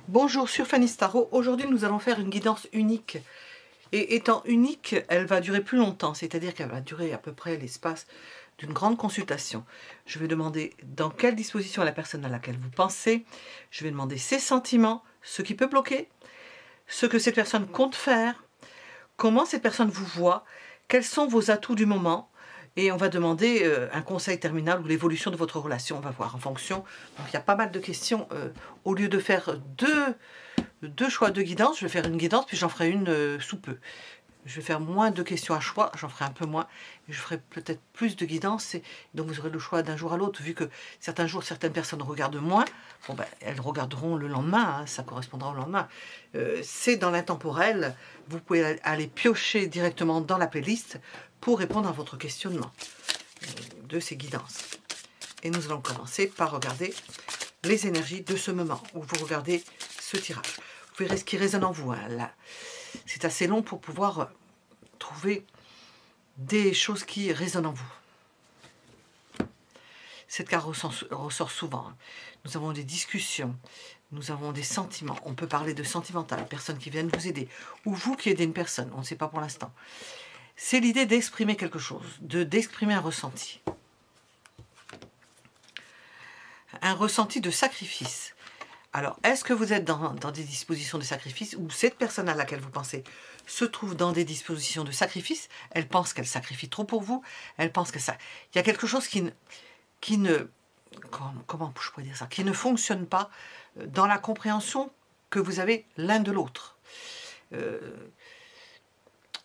Bonjour sur Fanny Starot. Aujourd'hui nous allons faire une guidance unique. Et étant unique, elle va durer plus longtemps, c'est-à-dire qu'elle va durer à peu près l'espace d'une grande consultation. Je vais demander dans quelle disposition est la personne à laquelle vous pensez. Je vais demander ses sentiments, ce qui peut bloquer, ce que cette personne compte faire, comment cette personne vous voit, quels sont vos atouts du moment. Et on va demander un conseil terminal ou l'évolution de votre relation. On va voir en fonction. Donc il y a pas mal de questions. Au lieu de faire deux choix de guidance, je vais faire une guidance, puis j'en ferai une sous peu. Je vais faire moins de questions à choix, j'en ferai un peu moins. Et je ferai peut-être plus de guidance. Donc vous aurez le choix d'un jour à l'autre. Vu que certains jours, certaines personnes regardent moins, bon ben, elles regarderont le lendemain. Hein, ça correspondra au lendemain. C'est dans l'intemporel. Vous pouvez aller piocher directement dans la playlist pour répondre à votre questionnement de ces guidances. Et nous allons commencer par regarder les énergies de ce moment où vous regardez ce tirage. Vous verrez ce qui résonne en vous. Hein, là, c'est assez long pour pouvoir trouver des choses qui résonnent en vous. Cette carte ressort souvent. Nous avons des discussions, nous avons des sentiments. On peut parler de sentimental, personnes qui viennent vous aider, ou vous qui aidez une personne, on ne sait pas pour l'instant. C'est l'idée d'exprimer quelque chose, d'exprimer un ressenti. Un ressenti de sacrifice. Alors, est-ce que vous êtes dans des dispositions de sacrifice ou cette personne à laquelle vous pensez se trouve dans des dispositions de sacrifice? Elle pense qu'elle sacrifie trop pour vous. Elle pense que ça... Il y a quelque chose qui ne... Comment je pourrais dire ça? Qui ne fonctionne pas dans la compréhension que vous avez l'un de l'autre.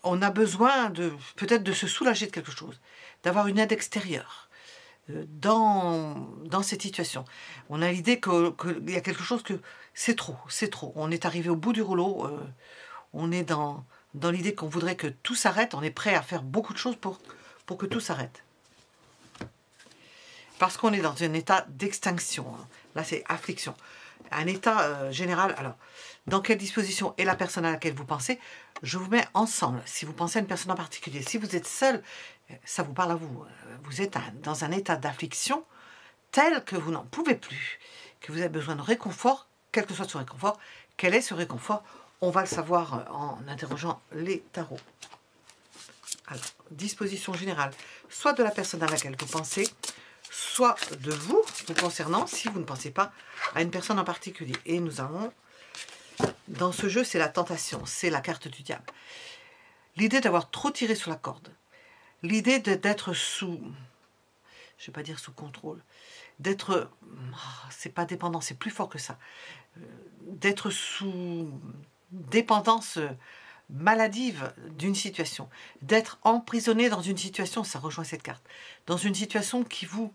On a besoin peut-être de se soulager de quelque chose, d'avoir une aide extérieure. Dans cette situation. On a l'idée qu'il y a quelque chose que c'est trop. On est arrivé au bout du rouleau, on est dans l'idée qu'on voudrait que tout s'arrête, on est prêt à faire beaucoup de choses pour que tout s'arrête. Parce qu'on est dans un état d'extinction. Hein. Là, c'est affliction. Un état général. Alors, dans quelle disposition est la personne à laquelle vous pensez? Je vous mets ensemble. Si vous pensez à une personne en particulier, si vous êtes seul, ça vous parle à vous. Vous êtes dans un état d'affliction tel que vous n'en pouvez plus, que vous avez besoin de réconfort, quel que soit ce réconfort. Quel est ce réconfort? On va le savoir en interrogeant les tarots. Alors, disposition générale, soit de la personne à laquelle vous pensez, soit de vous concernant, si vous ne pensez pas à une personne en particulier. Et nous avons, dans ce jeu, c'est la tentation, c'est la carte du diable. L'idée d'avoir trop tiré sur la corde. L'idée d'être sous, je ne vais pas dire sous contrôle, d'être, c'est pas dépendant, c'est plus fort que ça, d'être sous dépendance maladive d'une situation, d'être emprisonné dans une situation, ça rejoint cette carte, dans une situation qui vous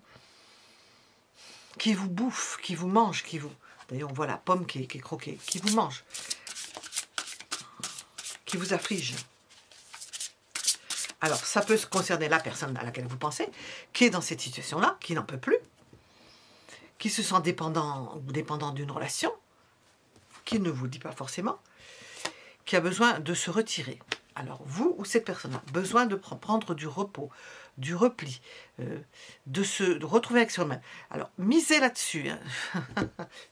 bouffe, qui vous mange, d'ailleurs on voit la pomme qui est croquée, qui vous mange, qui vous afflige. Alors, ça peut concerner la personne à laquelle vous pensez, qui est dans cette situation-là, qui n'en peut plus, qui se sent dépendant ou dépendant d'une relation, qui ne vous dit pas forcément, qui a besoin de se retirer. Alors, vous ou cette personne-là, besoin de prendre du repos, du repli, de se retrouver avec soi-même. Alors, misez là-dessus. Hein.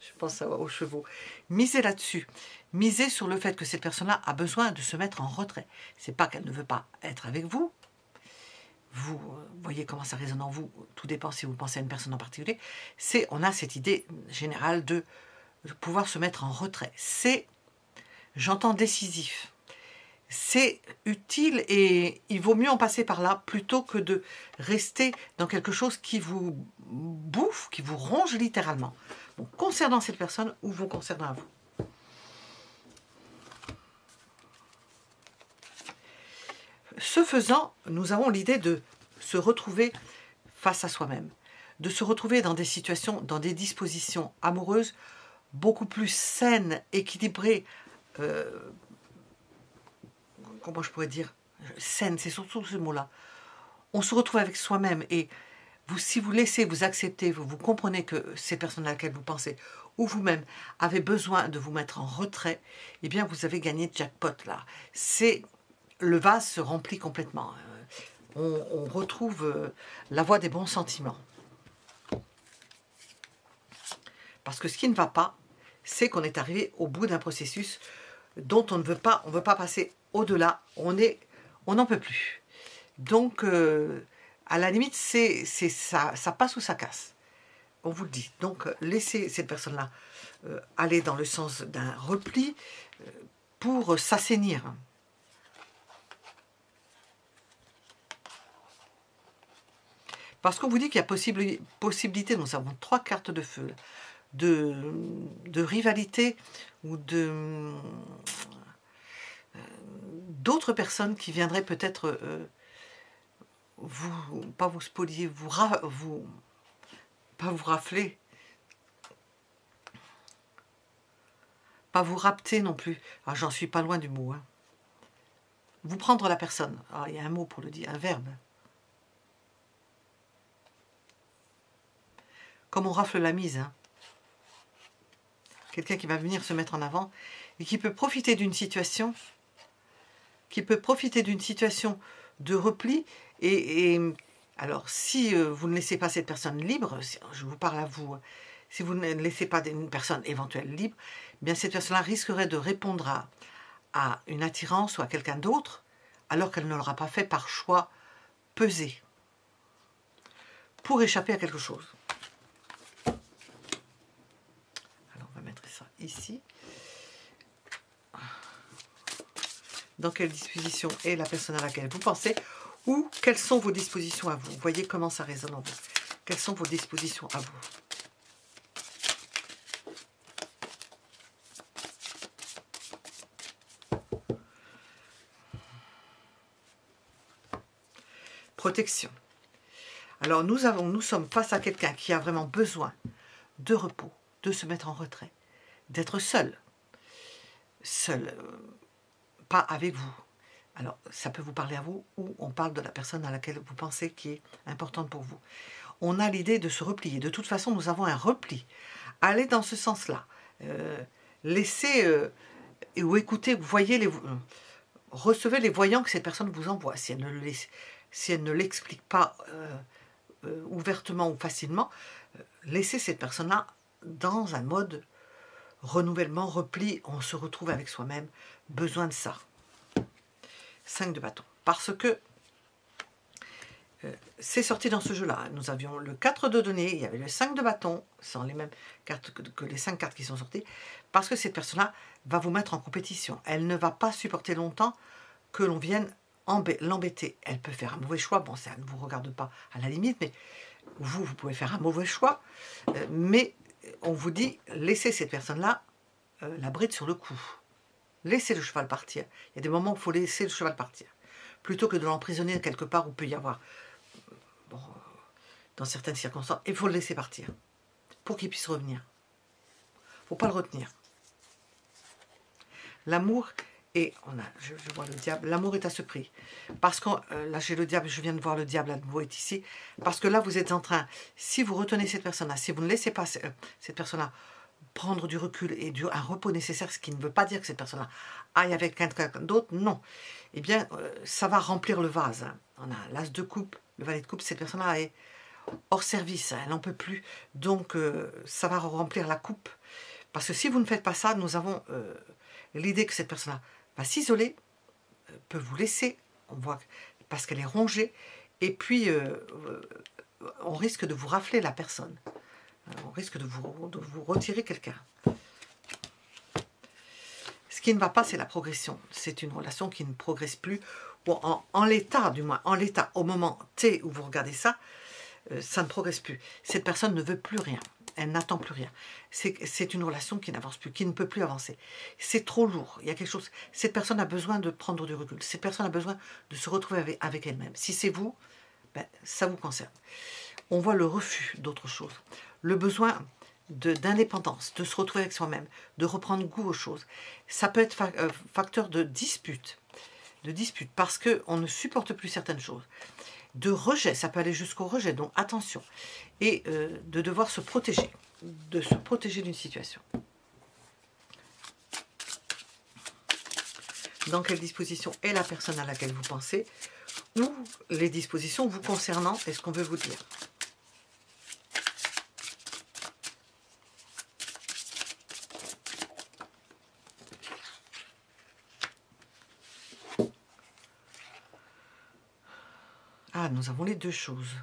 Je pense aux chevaux. Misez là-dessus. Misez sur le fait que cette personne-là a besoin de se mettre en retrait. C'est pas qu'elle ne veut pas être avec vous. Vous voyez comment ça résonne en vous. Tout dépend si vous pensez à une personne en particulier. On a cette idée générale de pouvoir se mettre en retrait. C'est, j'entends décisif. C'est utile et il vaut mieux en passer par là plutôt que de rester dans quelque chose qui vous bouffe, qui vous ronge littéralement. Bon, concernant cette personne ou vous concernant à vous. Ce faisant, nous avons l'idée de se retrouver face à soi-même, de se retrouver dans des situations, dans des dispositions amoureuses beaucoup plus saines, équilibrées, comment je pourrais dire, saine, c'est surtout ce mot-là. On se retrouve avec soi-même et si vous laissez vous accepter, vous comprenez que ces personnes à laquelle vous pensez ou vous-même avez besoin de vous mettre en retrait, eh bien vous avez gagné jackpot là. Le vase se remplit complètement. On retrouve la voie des bons sentiments. Parce que ce qui ne va pas, c'est qu'on est arrivé au bout d'un processus dont on ne veut pas, passer au-delà, on n'en peut plus. Donc, à la limite, ça passe ou ça casse. On vous le dit. Donc, laissez cette personne-là aller dans le sens d'un repli pour s'assainir. Parce qu'on vous dit qu'il y a possibilité, nous avons 3 cartes de feu, de rivalité ou d'autres personnes qui viendraient peut-être pas vous spolier, pas vous rafler, pas vous rapter non plus. Ah, j'en suis pas loin du mot. Hein. Vous prendre la personne. Ah, il y a un mot pour le dire, un verbe. Comme on rafle la mise. Hein. Quelqu'un qui va venir se mettre en avant et qui peut profiter d'une situation, de repli. Et alors, si vous ne laissez pas cette personne libre, je vous parle à vous, si vous ne laissez pas une personne éventuelle libre, eh bien cette personne-là risquerait de répondre à une attirance ou à quelqu'un d'autre, alors qu'elle ne l'aura pas fait par choix pesé, pour échapper à quelque chose. Alors, on va mettre ça ici. Dans quelle disposition est la personne à laquelle vous pensez, ou quelles sont vos dispositions à vous. Vous voyez comment ça résonne en vous. Quelles sont vos dispositions à vous? Protection. Alors nous sommes face à quelqu'un qui a vraiment besoin de repos, de se mettre en retrait, d'être seul. Seul, pas avec vous. Alors, ça peut vous parler à vous, ou on parle de la personne à laquelle vous pensez qui est importante pour vous. On a l'idée de se replier. De toute façon, nous avons un repli. Allez dans ce sens-là. Laissez ou écoutez, vous voyez, recevez les voyants que cette personne vous envoie. Si elle ne l'explique pas ouvertement ou facilement, laissez cette personne-là dans un mode renouvellement, repli. On se retrouve avec soi-même. Besoin de ça. 5 de bâton. Parce que c'est sorti dans ce jeu-là. Nous avions le 4 de denier, il y avait le 5 de bâton, ce sont les mêmes cartes que les 5 cartes qui sont sorties, parce que cette personne-là va vous mettre en compétition. Elle ne va pas supporter longtemps que l'on vienne l'embêter. Elle peut faire un mauvais choix, bon, ça ne vous regarde pas à la limite, mais vous pouvez faire un mauvais choix, mais on vous dit, laissez cette personne-là la bride sur le cou. Laissez le cheval partir. Il y a des moments où il faut laisser le cheval partir. Plutôt que de l'emprisonner quelque part où peut y avoir, bon, dans certaines circonstances, il faut le laisser partir. Pour qu'il puisse revenir. Il ne faut pas le retenir. L'amour est, je vois le diable, l'amour est à ce prix. Parce que, là j'ai le diable, je viens de voir le diable à nouveau est ici. Parce que là vous êtes en train, si vous retenez cette personne-là, si vous ne laissez pas cette personne-là prendre du recul et un repos nécessaire, ce qui ne veut pas dire que cette personne-là aille avec quelqu'un d'autre, non. Eh bien, ça va remplir le vase. Hein. On a l'as de coupe, le valet de coupe, cette personne-là est hors service, hein, elle n'en peut plus. Donc, ça va remplir la coupe. Parce que si vous ne faites pas ça, nous avons l'idée que cette personne-là va s'isoler, peut vous laisser, on voit, parce qu'elle est rongée, et puis on risque de vous rafler la personne. On risque de vous retirer quelqu'un. Ce qui ne va pas, c'est la progression. C'est une relation qui ne progresse plus. Bon, en l'état, du moins, en l'état, au moment T où vous regardez ça, ça ne progresse plus. Cette personne ne veut plus rien. Elle n'attend plus rien. C'est une relation qui n'avance plus, qui ne peut plus avancer. C'est trop lourd. Il y a quelque chose. Cette personne a besoin de prendre du recul. Cette personne a besoin de se retrouver avec elle-même. Si c'est vous, ben, ça vous concerne. On voit le refus d'autre chose. Le besoin d'indépendance, de se retrouver avec soi-même, de reprendre goût aux choses. Ça peut être facteur de dispute parce qu'on ne supporte plus certaines choses. De rejet, ça peut aller jusqu'au rejet, donc attention. Et de devoir se protéger, d'une situation. Dans quelle disposition est la personne à laquelle vous pensez, ou les dispositions vous concernant, est-ce qu'on veut vous dire? Ah, nous avons les deux choses.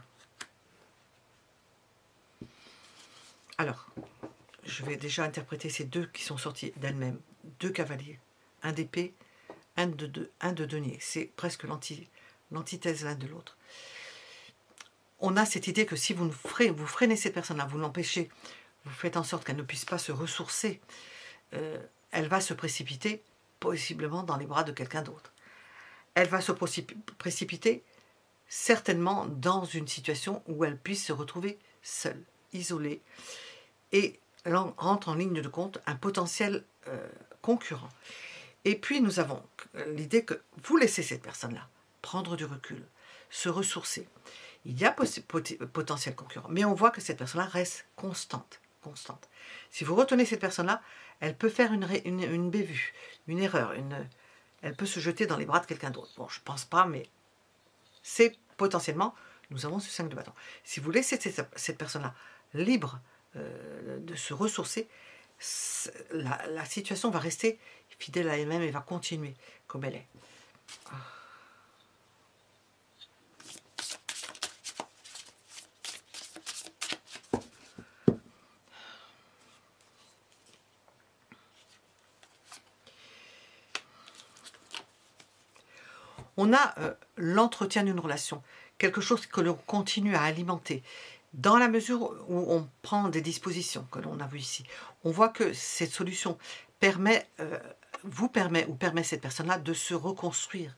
Alors, je vais déjà interpréter ces deux qui sont sortis d'elles-mêmes. Deux cavaliers, un d'épée, un de denier. C'est presque l'antithèse l'un de l'autre. On a cette idée que si vous freinez cette personne-là, vous l'empêchez, vous faites en sorte qu'elle ne puisse pas se ressourcer, elle va se précipiter, possiblement dans les bras de quelqu'un d'autre. Elle va se précipiter certainement dans une situation où elle puisse se retrouver seule, isolée, et rentre en ligne de compte un potentiel concurrent. Et puis nous avons l'idée que vous laissez cette personne-là prendre du recul, se ressourcer. Il y a potentiel concurrent, mais on voit que cette personne-là reste constante. Si vous retenez cette personne-là, elle peut faire une bévue, une erreur, elle peut se jeter dans les bras de quelqu'un d'autre. Bon, je ne pense pas, mais c'est potentiellement, nous avons ce 5 de bâton. Si vous laissez cette personne-là libre de se ressourcer, la situation va rester fidèle à elle-même et va continuer comme elle est. On a l'entretien d'une relation, quelque chose que l'on continue à alimenter, dans la mesure où on prend des dispositions que l'on a vues ici. On voit que cette solution vous permet cette personne-là de se reconstruire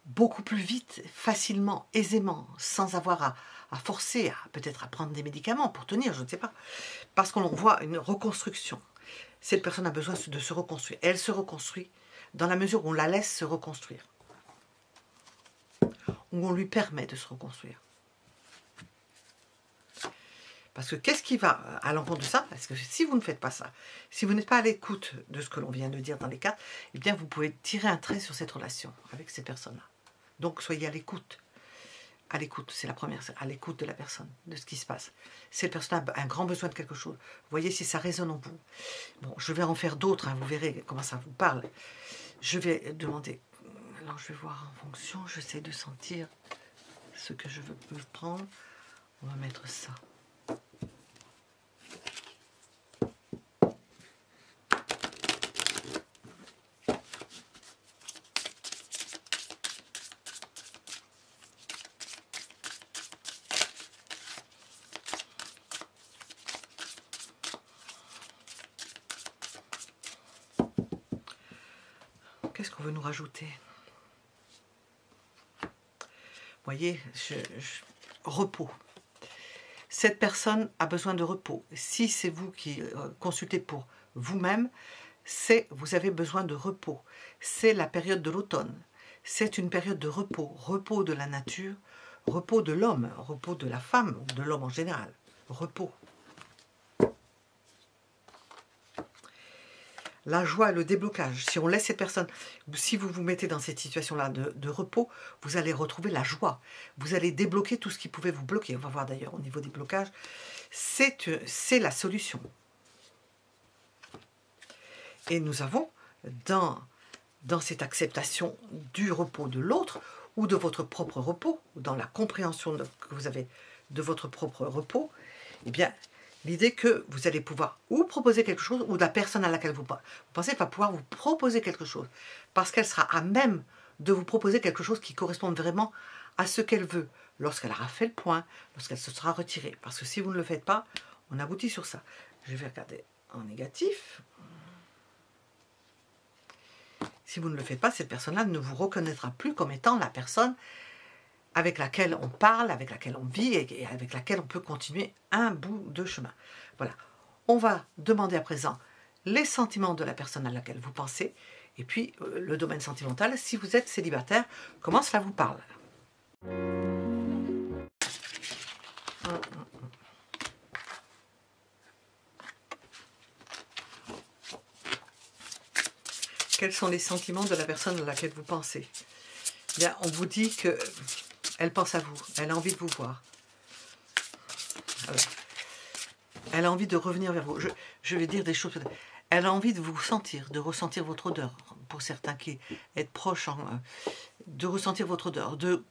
beaucoup plus vite, facilement, aisément, sans avoir à forcer, peut-être à prendre des médicaments pour tenir, je ne sais pas. Parce qu'on voit une reconstruction. Cette personne a besoin de se reconstruire. Elle se reconstruit dans la mesure où on la laisse se reconstruire. Où on lui permet de se reconstruire. Parce que qu'est-ce qui va à l'encontre de ça? Parce que si vous ne faites pas ça, si vous n'êtes pas à l'écoute de ce que l'on vient de dire dans les cartes, eh bien vous pouvez tirer un trait sur cette relation avec cette personne-là. Donc soyez à l'écoute. À l'écoute, c'est la première, à l'écoute de la personne, de ce qui se passe. Cette personne a un grand besoin de quelque chose. Voyez si ça résonne en vous. Bon, je vais en faire d'autres, hein, vous verrez comment ça vous parle. Je vais demander, alors je vais voir en fonction, j'essaie de sentir ce que je veux prendre. On va mettre ça. Qu'est-ce qu'on veut nous rajouter? Voyez, repos. Cette personne a besoin de repos. Si c'est vous qui consultez pour vous-même, vous avez besoin de repos. C'est la période de l'automne. C'est une période de repos. Repos de la nature, repos de l'homme, repos de la femme, ou de l'homme en général. Repos. La joie et le déblocage. Si on laisse cette personne, si vous vous mettez dans cette situation-là de repos, vous allez retrouver la joie. Vous allez débloquer tout ce qui pouvait vous bloquer. On va voir d'ailleurs au niveau des blocages. C'est la solution. Et nous avons dans cette acceptation du repos de l'autre ou de votre propre repos, dans la compréhension que vous avez de votre propre repos, eh bien, l'idée que vous allez pouvoir ou proposer quelque chose, ou la personne à laquelle vous pensez va pouvoir vous proposer quelque chose. Parce qu'elle sera à même de vous proposer quelque chose qui corresponde vraiment à ce qu'elle veut, lorsqu'elle aura fait le point, lorsqu'elle se sera retirée. Parce que si vous ne le faites pas, on aboutit sur ça. Je vais regarder en négatif. Si vous ne le faites pas, cette personne-là ne vous reconnaîtra plus comme étant la personne avec laquelle on parle, avec laquelle on vit et avec laquelle on peut continuer un bout de chemin. Voilà. On va demander à présent les sentiments de la personne à laquelle vous pensez et puis le domaine sentimental. Si vous êtes célibataire, comment cela vous parle? Quels sont les sentiments de la personne à laquelle vous pensez? Bien, on vous dit que elle pense à vous, elle a envie de vous voir. Alors, elle a envie de revenir vers vous. Je vais dire des choses. Elle a envie de vous sentir, de ressentir votre odeur. Pour certains qui êtes proches de ressentir votre odeur, de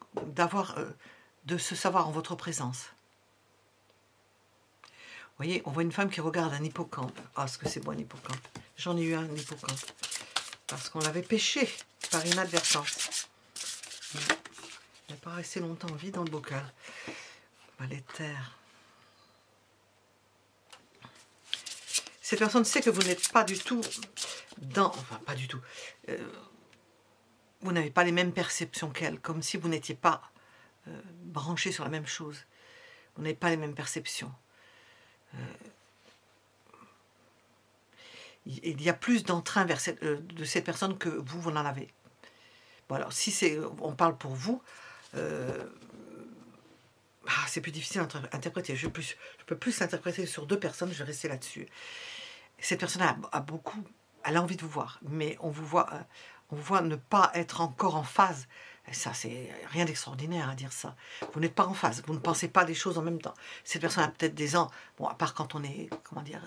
se savoir en votre présence. Vous voyez, on voit une femme qui regarde un hippocampe. Ah, ce que c'est bon un hippocampe. J'en ai eu un hippocampe. Parce qu'on l'avait pêché par inadvertance. Il n'a pas resté longtemps vide dans le bocal. On va les taire. Cette personne sait que vous n'êtes pas du tout dans... Enfin, pas du tout. Vous n'avez pas les mêmes perceptions qu'elle, comme si vous n'étiez pas branché sur la même chose. Vous n'avez pas les mêmes perceptions. Il y a plus d'entrain vers de cette personne que vous en avez. Bon, alors, si on parle pour vous, c'est plus difficile à interpréter. Je peux plus l'interpréter sur deux personnes, je vais rester là-dessus. Cette personne elle a envie de vous voir, mais on vous voit ne pas être encore en phase. Et ça, c'est rien d'extraordinaire à dire ça. Vous n'êtes pas en phase, vous ne pensez pas des choses en même temps. Cette personne a peut-être des ans, bon, à part quand on est, comment dire,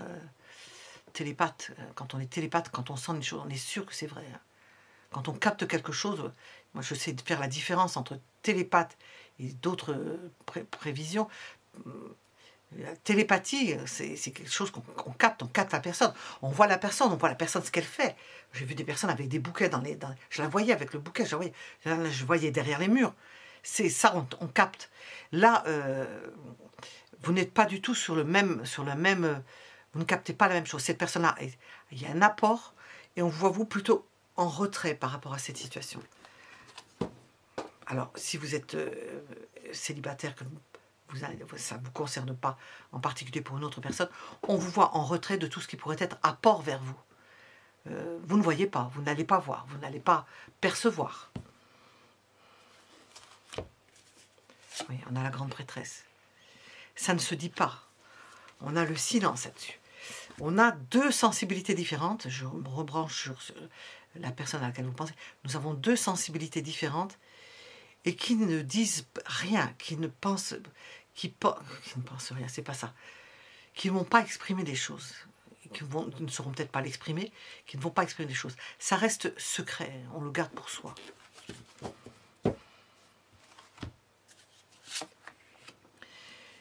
télépathe, quand on est télépathe, quand on sent une chose, on est sûr que c'est vrai. Hein. Quand on capte quelque chose, moi je sais de faire la différence entre télépathe et d'autres prévisions. La télépathie, c'est quelque chose qu'on capte, on capte la personne. On voit la personne ce qu'elle fait. J'ai vu des personnes avec des bouquets je la voyais avec le bouquet, je voyais derrière les murs. C'est ça, on capte. Là, vous n'êtes pas du tout sur le même, vous ne captez pas la même chose. Cette personne-là, il y a un apport et on voit vous plutôt en retrait par rapport à cette situation. Alors, si vous êtes célibataire, que ça ne vous concerne pas, en particulier pour une autre personne, on vous voit en retrait de tout ce qui pourrait être apport vers vous. Vous ne voyez pas, vous n'allez pas voir, vous n'allez pas percevoir. Oui, on a la grande prêtresse. Ça ne se dit pas. On a le silence là-dessus. On a deux sensibilités différentes. Je me rebranche sur la personne à laquelle vous pensez. Nous avons deux sensibilités différentes et qui ne disent rien, qui ne pensent rien, c'est pas ça, qui ne vont pas exprimer des choses, qui ne sauront peut-être pas l'exprimer, qui ne vont pas exprimer des choses. Ça reste secret, on le garde pour soi.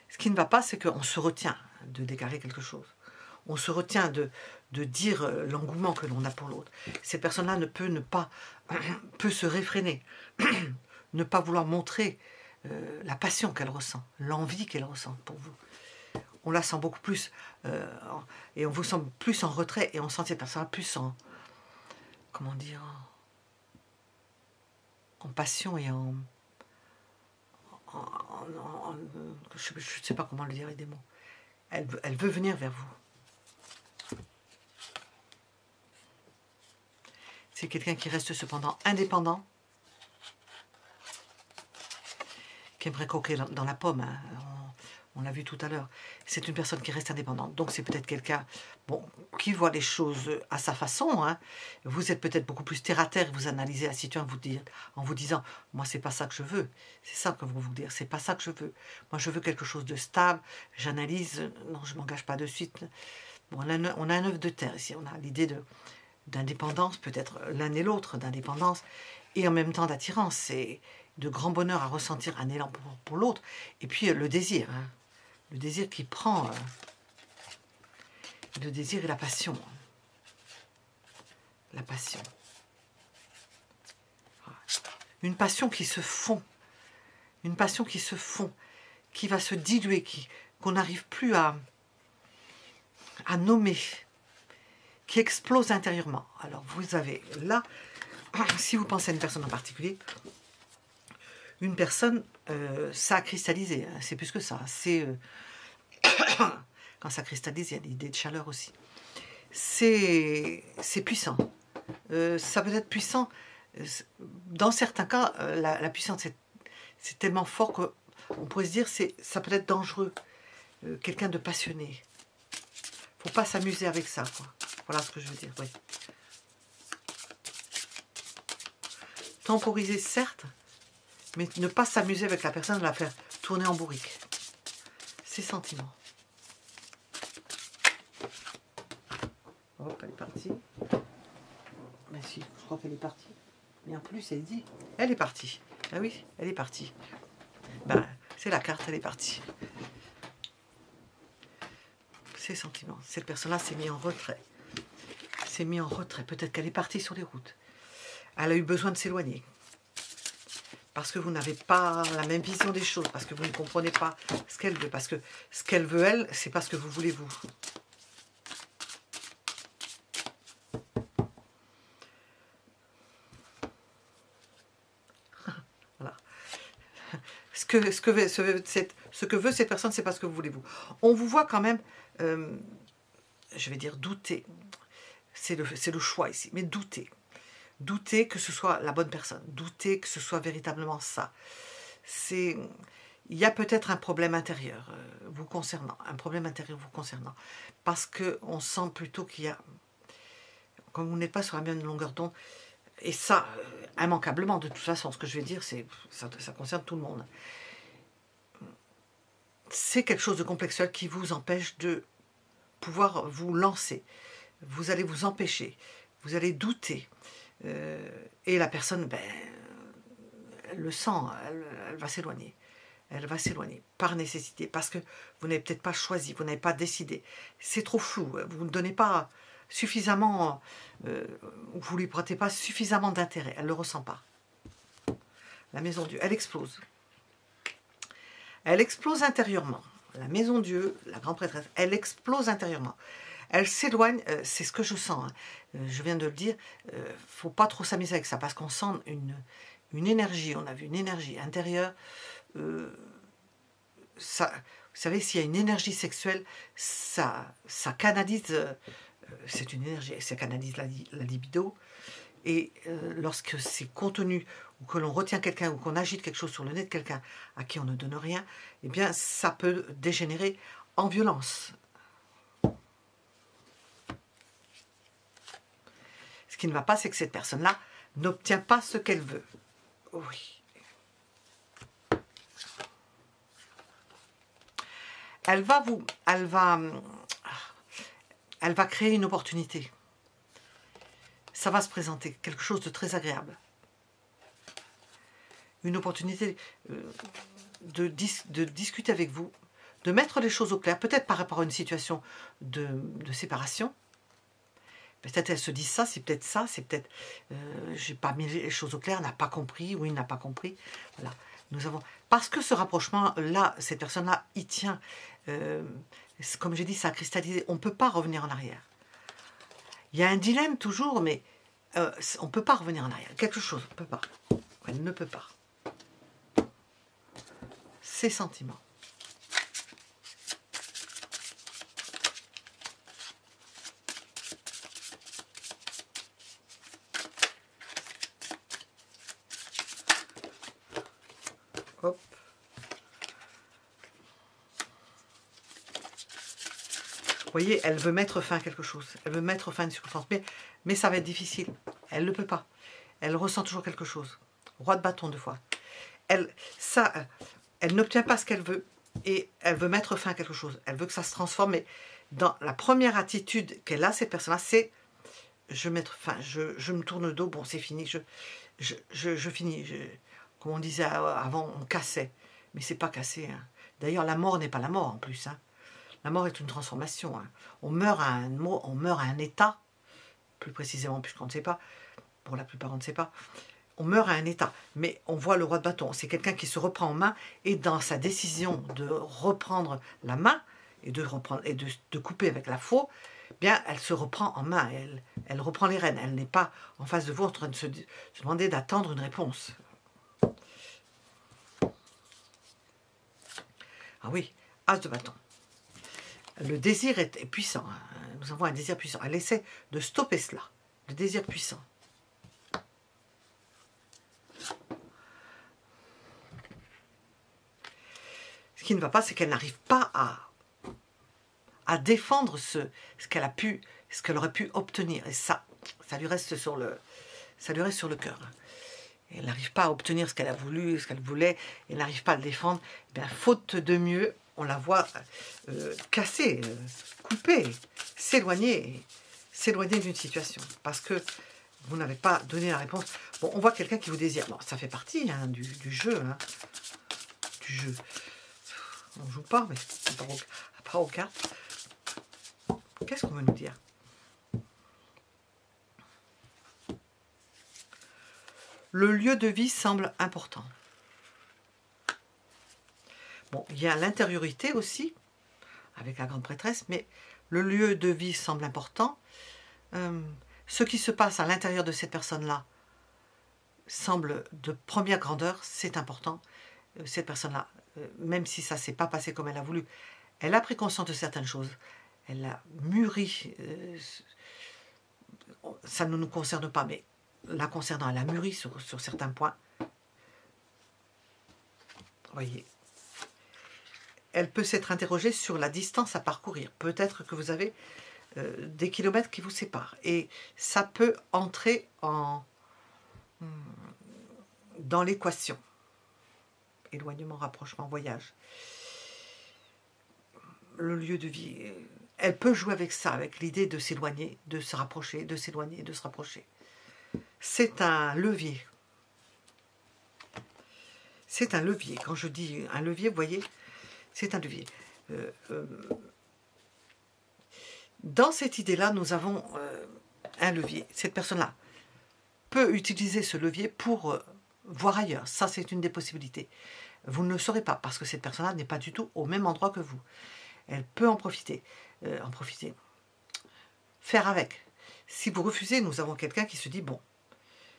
Ce qui ne va pas, c'est qu'on se retient de déclarer quelque chose. On se retient de dire l'engouement que l'on a pour l'autre. Cette personne-là peut se réfréner, ne pas vouloir montrer la passion qu'elle ressent, l'envie qu'elle ressent pour vous. On la sent beaucoup plus, et on vous sent plus en retrait, et on sent cette personne plus en, comment dire, en passion et je ne sais pas comment le dire avec des mots. Elle veut venir vers vous. C'est quelqu'un qui reste cependant indépendant, qui aimerait croquer dans la pomme, hein. On l'a vu tout à l'heure. C'est une personne qui reste indépendante. Donc c'est peut-être quelqu'un qui voit les choses à sa façon. Hein. Vous êtes peut-être beaucoup plus terre à terre, vous analysez la situation en vous disant, moi c'est pas ça que je veux. C'est ça que vous vous dire, c'est pas ça que je veux. Moi je veux quelque chose de stable, j'analyse, non je m'engage pas de suite. Bon, on a un œuf de terre ici, on a l'idée d'indépendance, peut-être l'un et l'autre, d'indépendance, et en même temps d'attirance. C'est de grand bonheur à ressentir un élan pour l'autre. Et puis le désir, hein. Le désir qui prend, le désir et la passion. La passion. Une passion qui se fond. Une passion qui se fond, qui va se diluer, qu'on n'arrive plus à nommer, qui explose intérieurement. Alors vous avez là, si vous pensez à une personne en particulier, une personne, ça a cristallisé, hein, c'est plus que ça. C'est quand ça cristallise, il y a l'idée de chaleur aussi. C'est puissant. Ça peut être puissant. Dans certains cas, la puissance, c'est tellement fort qu'on pourrait se dire ça peut être dangereux. Quelqu'un de passionné. Faut pas s'amuser avec ça, quoi. Voilà ce que je veux dire. Oui. Temporiser, certes, mais ne pas s'amuser avec la personne, la faire tourner en bourrique. Ses sentiments. Hop, elle est partie. Mais si, je crois qu'elle est partie. Et en plus, elle dit, elle est partie. Ah oui, elle est partie. Ben, c'est la carte, elle est partie. Ses sentiments. Cette personne-là s'est mise en retrait. S'est mise en retrait. Peut-être qu'elle est partie sur les routes. Elle a eu besoin de s'éloigner. Parce que vous n'avez pas la même vision des choses. Parce que vous ne comprenez pas ce qu'elle veut. Parce que ce qu'elle veut, elle, c'est pas ce que vous voulez, vous. Voilà. Ce que veut cette personne, c'est pas ce que vous voulez, vous. On vous voit quand même, je vais dire douter. C'est le choix ici. Mais douter. Douter que ce soit la bonne personne. Douter que ce soit véritablement ça. Il y a peut-être un problème intérieur vous concernant. Un problème intérieur vous concernant. Parce qu'on sent plutôt qu'il y a... Comme vous n'êtes pas sur la même longueur d'onde, et ça, immanquablement, de toute façon, ce que je vais dire, ça concerne tout le monde. C'est quelque chose de complexuel qui vous empêche de pouvoir vous lancer. Vous allez vous empêcher. Vous allez douter. Et la personne, ben, elle le sent, elle va s'éloigner. Elle va s'éloigner par nécessité, parce que vous n'avez peut-être pas choisi, vous n'avez pas décidé. C'est trop flou, vous ne donnez pas suffisamment, vous ne lui prêtez pas suffisamment d'intérêt, elle ne le ressent pas. La maison Dieu, elle explose. Elle explose intérieurement. La maison Dieu, la grande prêtresse, elle explose intérieurement. Elle s'éloigne, c'est ce que je sens, hein. Je viens de le dire, il ne faut pas trop s'amuser avec ça, parce qu'on sent une énergie, on a vu une énergie intérieure, ça, vous savez, s'il y a une énergie sexuelle, ça canalise, c'est une énergie, ça canalise la libido, et lorsque c'est contenu, ou que l'on retient quelqu'un, ou qu'on agite quelque chose sur le nez de quelqu'un à qui on ne donne rien, eh bien ça peut dégénérer en violence. Ce qui ne va pas, c'est que cette personne-là n'obtient pas ce qu'elle veut. Oui. Elle va créer une opportunité. Ça va se présenter, quelque chose de très agréable. Une opportunité de discuter avec vous, de mettre les choses au clair, peut-être par rapport à une situation de séparation. Peut-être elle se dit ça, c'est peut-être ça, c'est peut-être j'ai pas mis les choses au clair, n'a pas compris, ou il n'a pas compris. Voilà. Nous avons, parce que ce rapprochement-là, cette personne-là, il tient, comme j'ai dit, ça a cristallisé, on ne peut pas revenir en arrière. Il y a un dilemme toujours, mais on ne peut pas revenir en arrière. Quelque chose, on ne peut pas. Elle ne peut pas. Ses sentiments. Hop. Vous voyez, elle veut mettre fin à quelque chose. Elle veut mettre fin à une circonstance. Mais ça va être difficile. Elle ne peut pas. Elle ressent toujours quelque chose. Roi de bâton 2 fois. Elle n'obtient pas ce qu'elle veut. Et elle veut mettre fin à quelque chose. Elle veut que ça se transforme. Mais dans la première attitude qu'elle a, cette personne-là, c'est je me tourne le dos. Bon, c'est fini. Je finis. Comme on disait avant, on cassait. Mais c'est pas cassé. Hein. D'ailleurs, la mort n'est pas la mort en plus. Hein. La mort est une transformation. Hein. On meurt à un état, plus précisément, puisqu'on ne sait pas. Pour la plupart, on ne sait pas. On meurt à un état. Mais on voit le roi de bâton. C'est quelqu'un qui se reprend en main et dans sa décision de reprendre la main et de couper avec la faux, bien, elle se reprend en main. Elle reprend les rênes. Elle n'est pas en face de vous en train de se demander d'attendre une réponse. Ah oui, as de bâton. Le désir est puissant. Nous avons un désir puissant. Elle essaie de stopper cela. Le désir puissant. Ce qui ne va pas, c'est qu'elle n'arrive pas à défendre ce qu'elle aurait pu obtenir. Et ça lui reste sur le cœur. Elle n'arrive pas à obtenir ce qu'elle a voulu, ce qu'elle voulait. Elle n'arrive pas à le défendre. Eh bien, faute de mieux, on la voit casser, couper, s'éloigner d'une situation. Parce que vous n'avez pas donné la réponse. Bon, on voit quelqu'un qui vous désire. Bon, ça fait partie hein, du jeu. Hein, du jeu. On ne joue pas, mais à part aux cartes. Qu'est-ce qu'on veut nous dire? Le lieu de vie semble important. Bon, il y a l'intériorité aussi, avec la grande prêtresse, mais le lieu de vie semble important. Ce qui se passe à l'intérieur de cette personne-là semble de première grandeur, c'est important. Cette personne-là, même si ça ne s'est pas passé comme elle a voulu, elle a pris conscience de certaines choses. Elle a mûri. Ça ne nous concerne pas, mais la concernant, elle a mûri sur certains points. Vous voyez. Elle peut s'être interrogée sur la distance à parcourir. Peut-être que vous avez des kilomètres qui vous séparent. Et ça peut entrer dans l'équation. Éloignement, rapprochement, voyage. Le lieu de vie. Elle peut jouer avec ça, avec l'idée de s'éloigner, de se rapprocher, de s'éloigner, de se rapprocher. C'est un levier. C'est un levier. Quand je dis un levier, vous voyez, c'est un levier. Dans cette idée-là, nous avons un levier. Cette personne-là peut utiliser ce levier pour voir ailleurs. Ça, c'est une des possibilités. Vous ne le saurez pas, parce que cette personne-là n'est pas du tout au même endroit que vous. Elle peut en profiter. Faire avec. Si vous refusez, nous avons quelqu'un qui se dit, bon,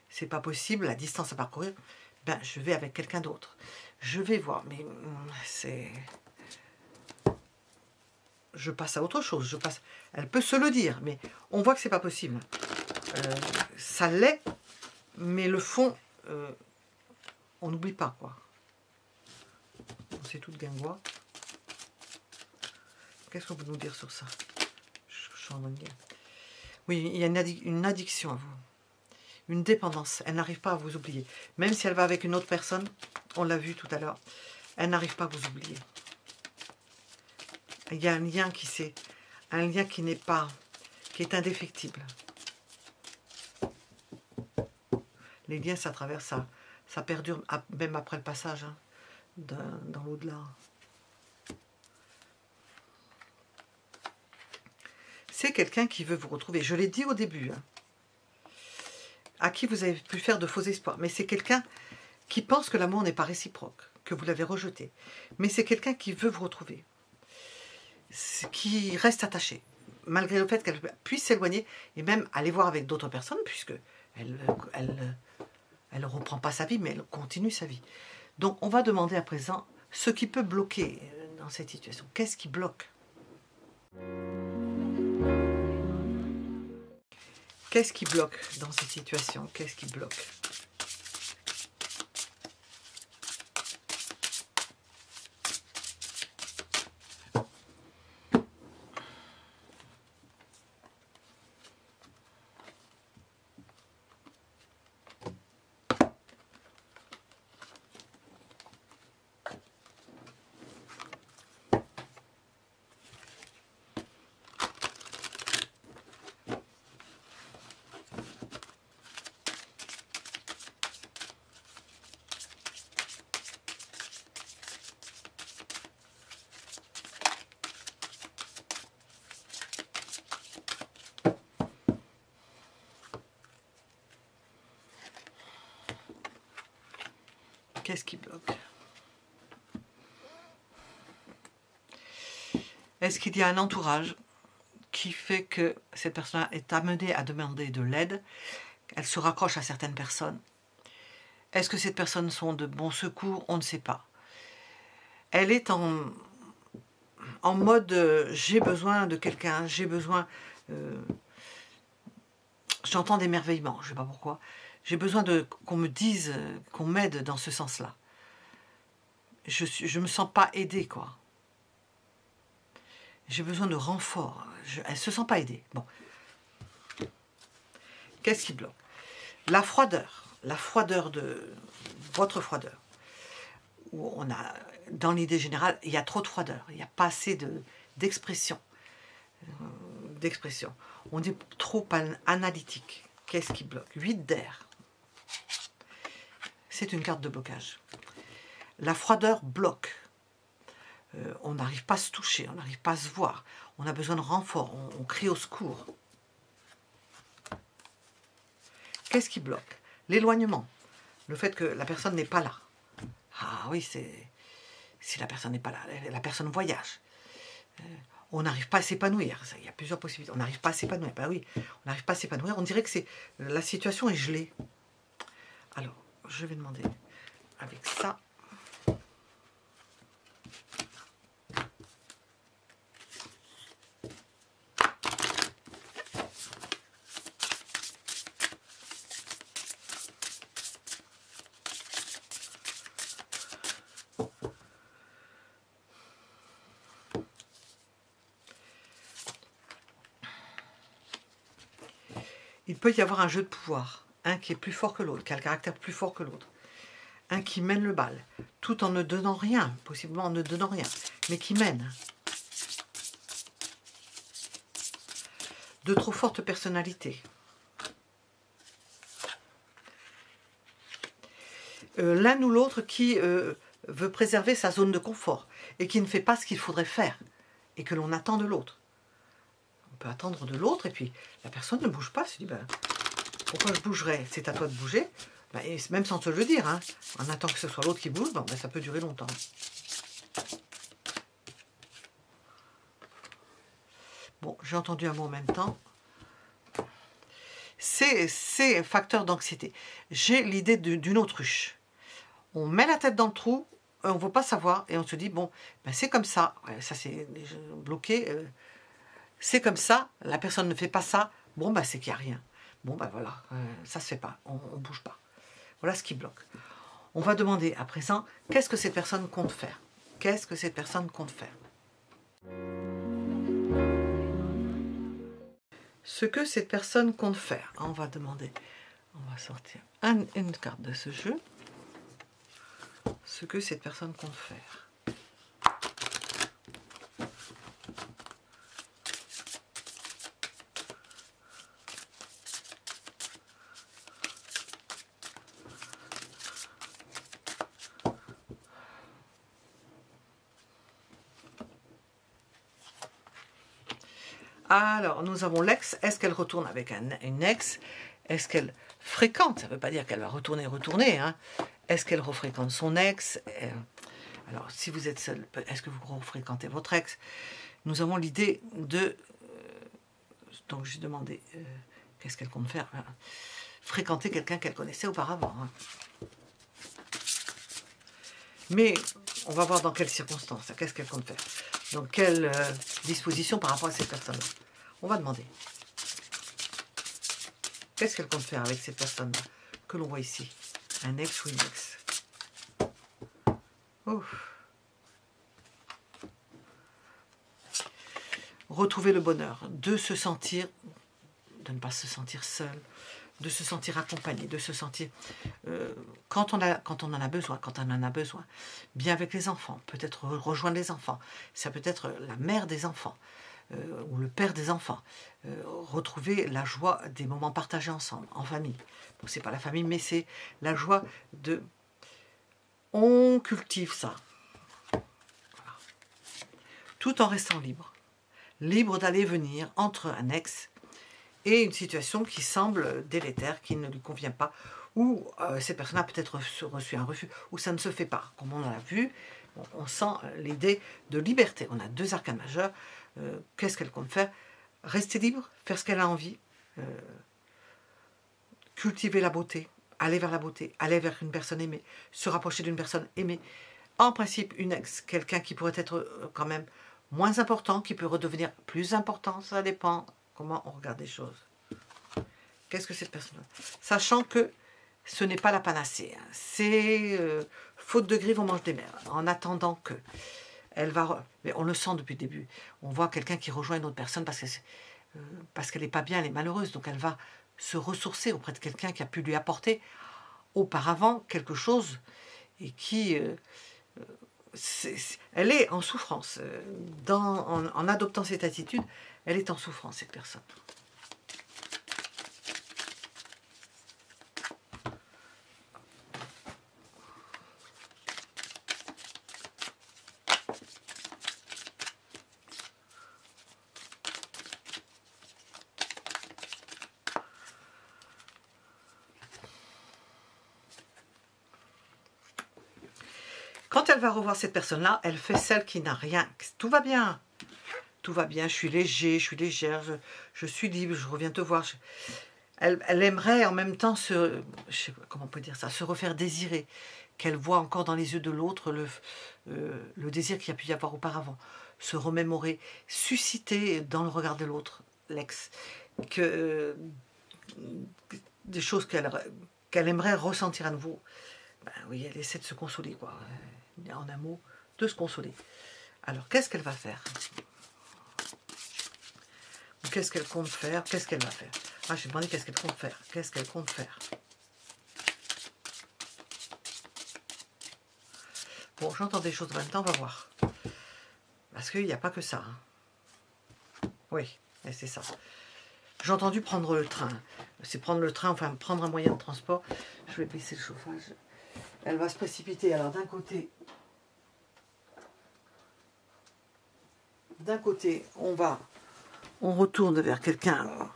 c'est pas possible, la distance à parcourir, ben, je vais avec quelqu'un d'autre. Je vais voir, mais c'est... Je passe à autre chose. Je passe. Elle peut se le dire, mais on voit que c'est pas possible. Ça l'est, mais le fond, on n'oublie pas, quoi. C'est tout de guingois. Qu'est-ce qu'on peut nous dire sur ça? Je suis en bonne guerre. Oui, il y a une addiction à vous. Une dépendance. Elle n'arrive pas à vous oublier. Même si elle va avec une autre personne, on l'a vu tout à l'heure, elle n'arrive pas à vous oublier. Il y a un lien qui n'est pas, qui est indéfectible. Les liens, ça traverse, ça perdure, même après le passage, hein, dans l'au-delà. C'est quelqu'un qui veut vous retrouver. Je l'ai dit au début, hein, à qui vous avez pu faire de faux espoirs. Mais c'est quelqu'un qui pense que l'amour n'est pas réciproque, que vous l'avez rejeté. Mais c'est quelqu'un qui veut vous retrouver, qui reste attaché, malgré le fait qu'elle puisse s'éloigner et même aller voir avec d'autres personnes, puisque elle reprend pas sa vie, mais elle continue sa vie. Donc on va demander à présent ce qui peut bloquer dans cette situation. Qu'est-ce qui bloque? Qu'est-ce qui bloque dans cette situation? Qu'est-ce qui bloque? Qu'est-ce qui bloque? Est-ce qu'il y a un entourage qui fait que cette personne est amenée à demander de l'aide? Elle se raccroche à certaines personnes. Est-ce que ces personnes sont de bons secours? On ne sait pas. Elle est en mode j'ai besoin de quelqu'un, j'ai besoin... J'entends d'émerveillement, je ne sais pas pourquoi. J'ai besoin qu'on me dise, qu'on m'aide dans ce sens-là. Je me sens pas aidée, quoi. J'ai besoin de renfort. Elle ne se sent pas aidée. Bon. Qu'est-ce qui bloque? La froideur de votre froideur. Où on a, dans l'idée générale, il y a trop de froideur. Il n'y a pas assez d'expression. On est trop analytique. Qu'est-ce qui bloque? 8 d'air. C'est une carte de blocage. La froideur bloque. On n'arrive pas à se toucher, on n'arrive pas à se voir. On a besoin de renfort, on crie au secours. Qu'est-ce qui bloque? L'éloignement. Le fait que la personne n'est pas là. Ah oui, si la personne n'est pas là, la personne voyage. On n'arrive pas à s'épanouir. Il y a plusieurs possibilités. On n'arrive pas à s'épanouir. Ben oui, on n'arrive pas à s'épanouir. On dirait que la situation est gelée. Alors, je vais demander avec ça. Il peut y avoir un jeu de pouvoir, un qui est plus fort que l'autre, qui a le caractère plus fort que l'autre, un qui mène le bal, tout en ne donnant rien, possiblement en ne donnant rien, mais qui mène. De trop fortes personnalités. L'un ou l'autre qui veut préserver sa zone de confort et qui ne fait pas ce qu'il faudrait faire et que l'on attend de l'autre. On peut attendre de l'autre et puis la personne ne bouge pas, se dit ben, pourquoi je bougerais? C'est à toi de bouger. Ben, et même sans te le dire, hein, en attendant que ce soit l'autre qui bouge, ben, ça peut durer longtemps. Bon, j'ai entendu un mot en même temps. C'est un facteur d'anxiété. J'ai l'idée d'une autruche. On met la tête dans le trou, on ne veut pas savoir, et on se dit, bon, ben c'est comme ça. Ouais, ça c'est bloqué. C'est comme ça, la personne ne fait pas ça, bon, ben c'est qu'il n'y a rien. Bon, ben voilà, ça ne se fait pas, on ne bouge pas. Voilà ce qui bloque. On va demander à présent, qu'est-ce que cette personne compte faire? Qu'est-ce que cette personne compte faire? Ce que cette personne compte faire. On va demander, on va sortir une carte de ce jeu. Ce que cette personne compte faire. Alors, nous avons l'ex. Est-ce qu'elle retourne avec une ex? Est-ce qu'elle fréquente? Ça ne veut pas dire qu'elle va retourner. Hein. Est-ce qu'elle refréquente son ex? Alors, si vous êtes seul, est-ce que vous refréquentez votre ex? Nous avons l'idée de... donc, j'ai demandé qu'est-ce qu'elle compte faire? Fréquenter quelqu'un qu'elle connaissait auparavant. Hein. Mais on va voir dans quelles circonstances. Qu'est-ce qu'elle compte faire? Dans quelle disposition par rapport à cette personne-là? On va demander. Qu'est-ce qu'elle compte faire avec cette personne-là que l'on voit ici? Un ex ou une ex. Ouf. Retrouver le bonheur, de se sentir, de ne pas se sentir seul, de se sentir accompagné, de se sentir, quand on en a besoin, bien avec les enfants, peut-être rejoindre les enfants, ça peut être la mère des enfants, ou le père des enfants, retrouver la joie des moments partagés ensemble, en famille. Bon, c'est pas la famille, mais c'est la joie de... On cultive ça. Voilà. Tout en restant libre. Libre d'aller et venir entre un ex et une situation qui semble délétère, qui ne lui convient pas, ou cette personne a peut-être reçu un refus, ou ça ne se fait pas. Comme on l'a vu, on sent l'idée de liberté. On a deux arcanes majeurs. Qu'est-ce qu'elle compte faire? Rester libre, faire ce qu'elle a envie, cultiver la beauté, aller vers la beauté, aller vers une personne aimée, se rapprocher d'une personne aimée. En principe, une ex, quelqu'un qui pourrait être quand même moins important, qui peut redevenir plus important, ça dépend comment on regarde les choses. Qu'est-ce que cette personne a? Sachant que ce n'est pas la panacée. Hein. C'est faute de grive, on mange des mers. En attendant que elle va... Mais on le sent depuis le début. On voit quelqu'un qui rejoint une autre personne parce qu'elle n'est pas bien, elle est malheureuse. Donc elle va se ressourcer auprès de quelqu'un qui a pu lui apporter auparavant quelque chose et qui... elle est en souffrance. En adoptant cette attitude, elle est en souffrance, cette personne. Quand elle va revoir cette personne-là, elle fait celle qui n'a rien. Tout va bien. Tout va bien, je suis léger, je suis légère, je suis libre, je reviens te voir. Elle aimerait en même temps je sais pas comment on peut dire ça, se refaire désirer. Qu'elle voit encore dans les yeux de l'autre le désir qu'il y a pu y avoir auparavant. Se remémorer, susciter dans le regard de l'autre, l'ex, des choses qu'elle aimerait ressentir à nouveau. Ben oui, elle essaie de se consoler, quoi. En un mot, de se consoler. Alors, qu'est-ce qu'elle va faire? Qu'est-ce qu'elle compte faire? Qu'est-ce qu'elle va faire? Ah, j'ai demandé qu'est-ce qu'elle compte faire. Qu'est-ce qu'elle compte faire? Bon, j'entends des choses en même temps, on va voir. Parce qu'il n'y a pas que ça. Hein. Oui, c'est ça. J'ai entendu prendre le train. C'est prendre le train, enfin prendre un moyen de transport. Je vais baisser le chauffage. Elle va se précipiter. Alors d'un côté, on retourne vers quelqu'un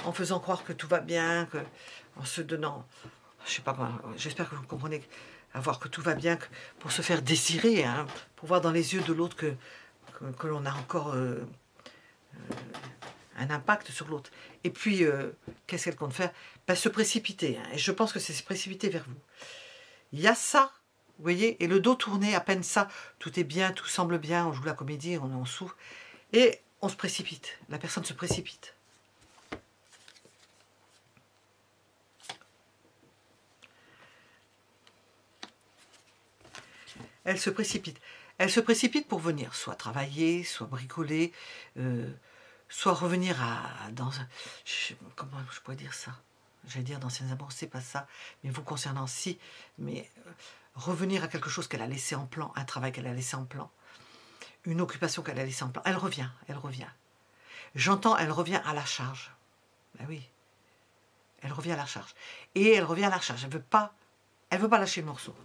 en faisant croire que tout va bien, en se donnant, je sais pas, j'espère que vous comprenez, avoir que tout va bien, pour se faire désirer, hein, pour voir dans les yeux de l'autre que l'on a encore un impact sur l'autre. Et puis, qu'est-ce qu'elle compte faire? Ben, se précipiter, hein, et je pense que c'est se précipiter vers vous. Il y a ça, vous voyez, et le dos tourné, à peine ça, tout est bien, tout semble bien, on joue la comédie, on souffre, et on se précipite, la personne se précipite. Elle se précipite. Elle se précipite pour venir soit travailler, soit bricoler, soit revenir comment je pourrais dire ça? J'allais dire d'anciens amours, c'est pas ça, mais vous concernant si, mais revenir à quelque chose qu'elle a laissé en plan, un travail qu'elle a laissé en plan, une occupation qu'elle a laissée en plan. Elle revient, elle revient. J'entends, elle revient à la charge. Ben oui, elle revient à la charge. Et elle revient à la charge. Elle veut pas lâcher le morceau.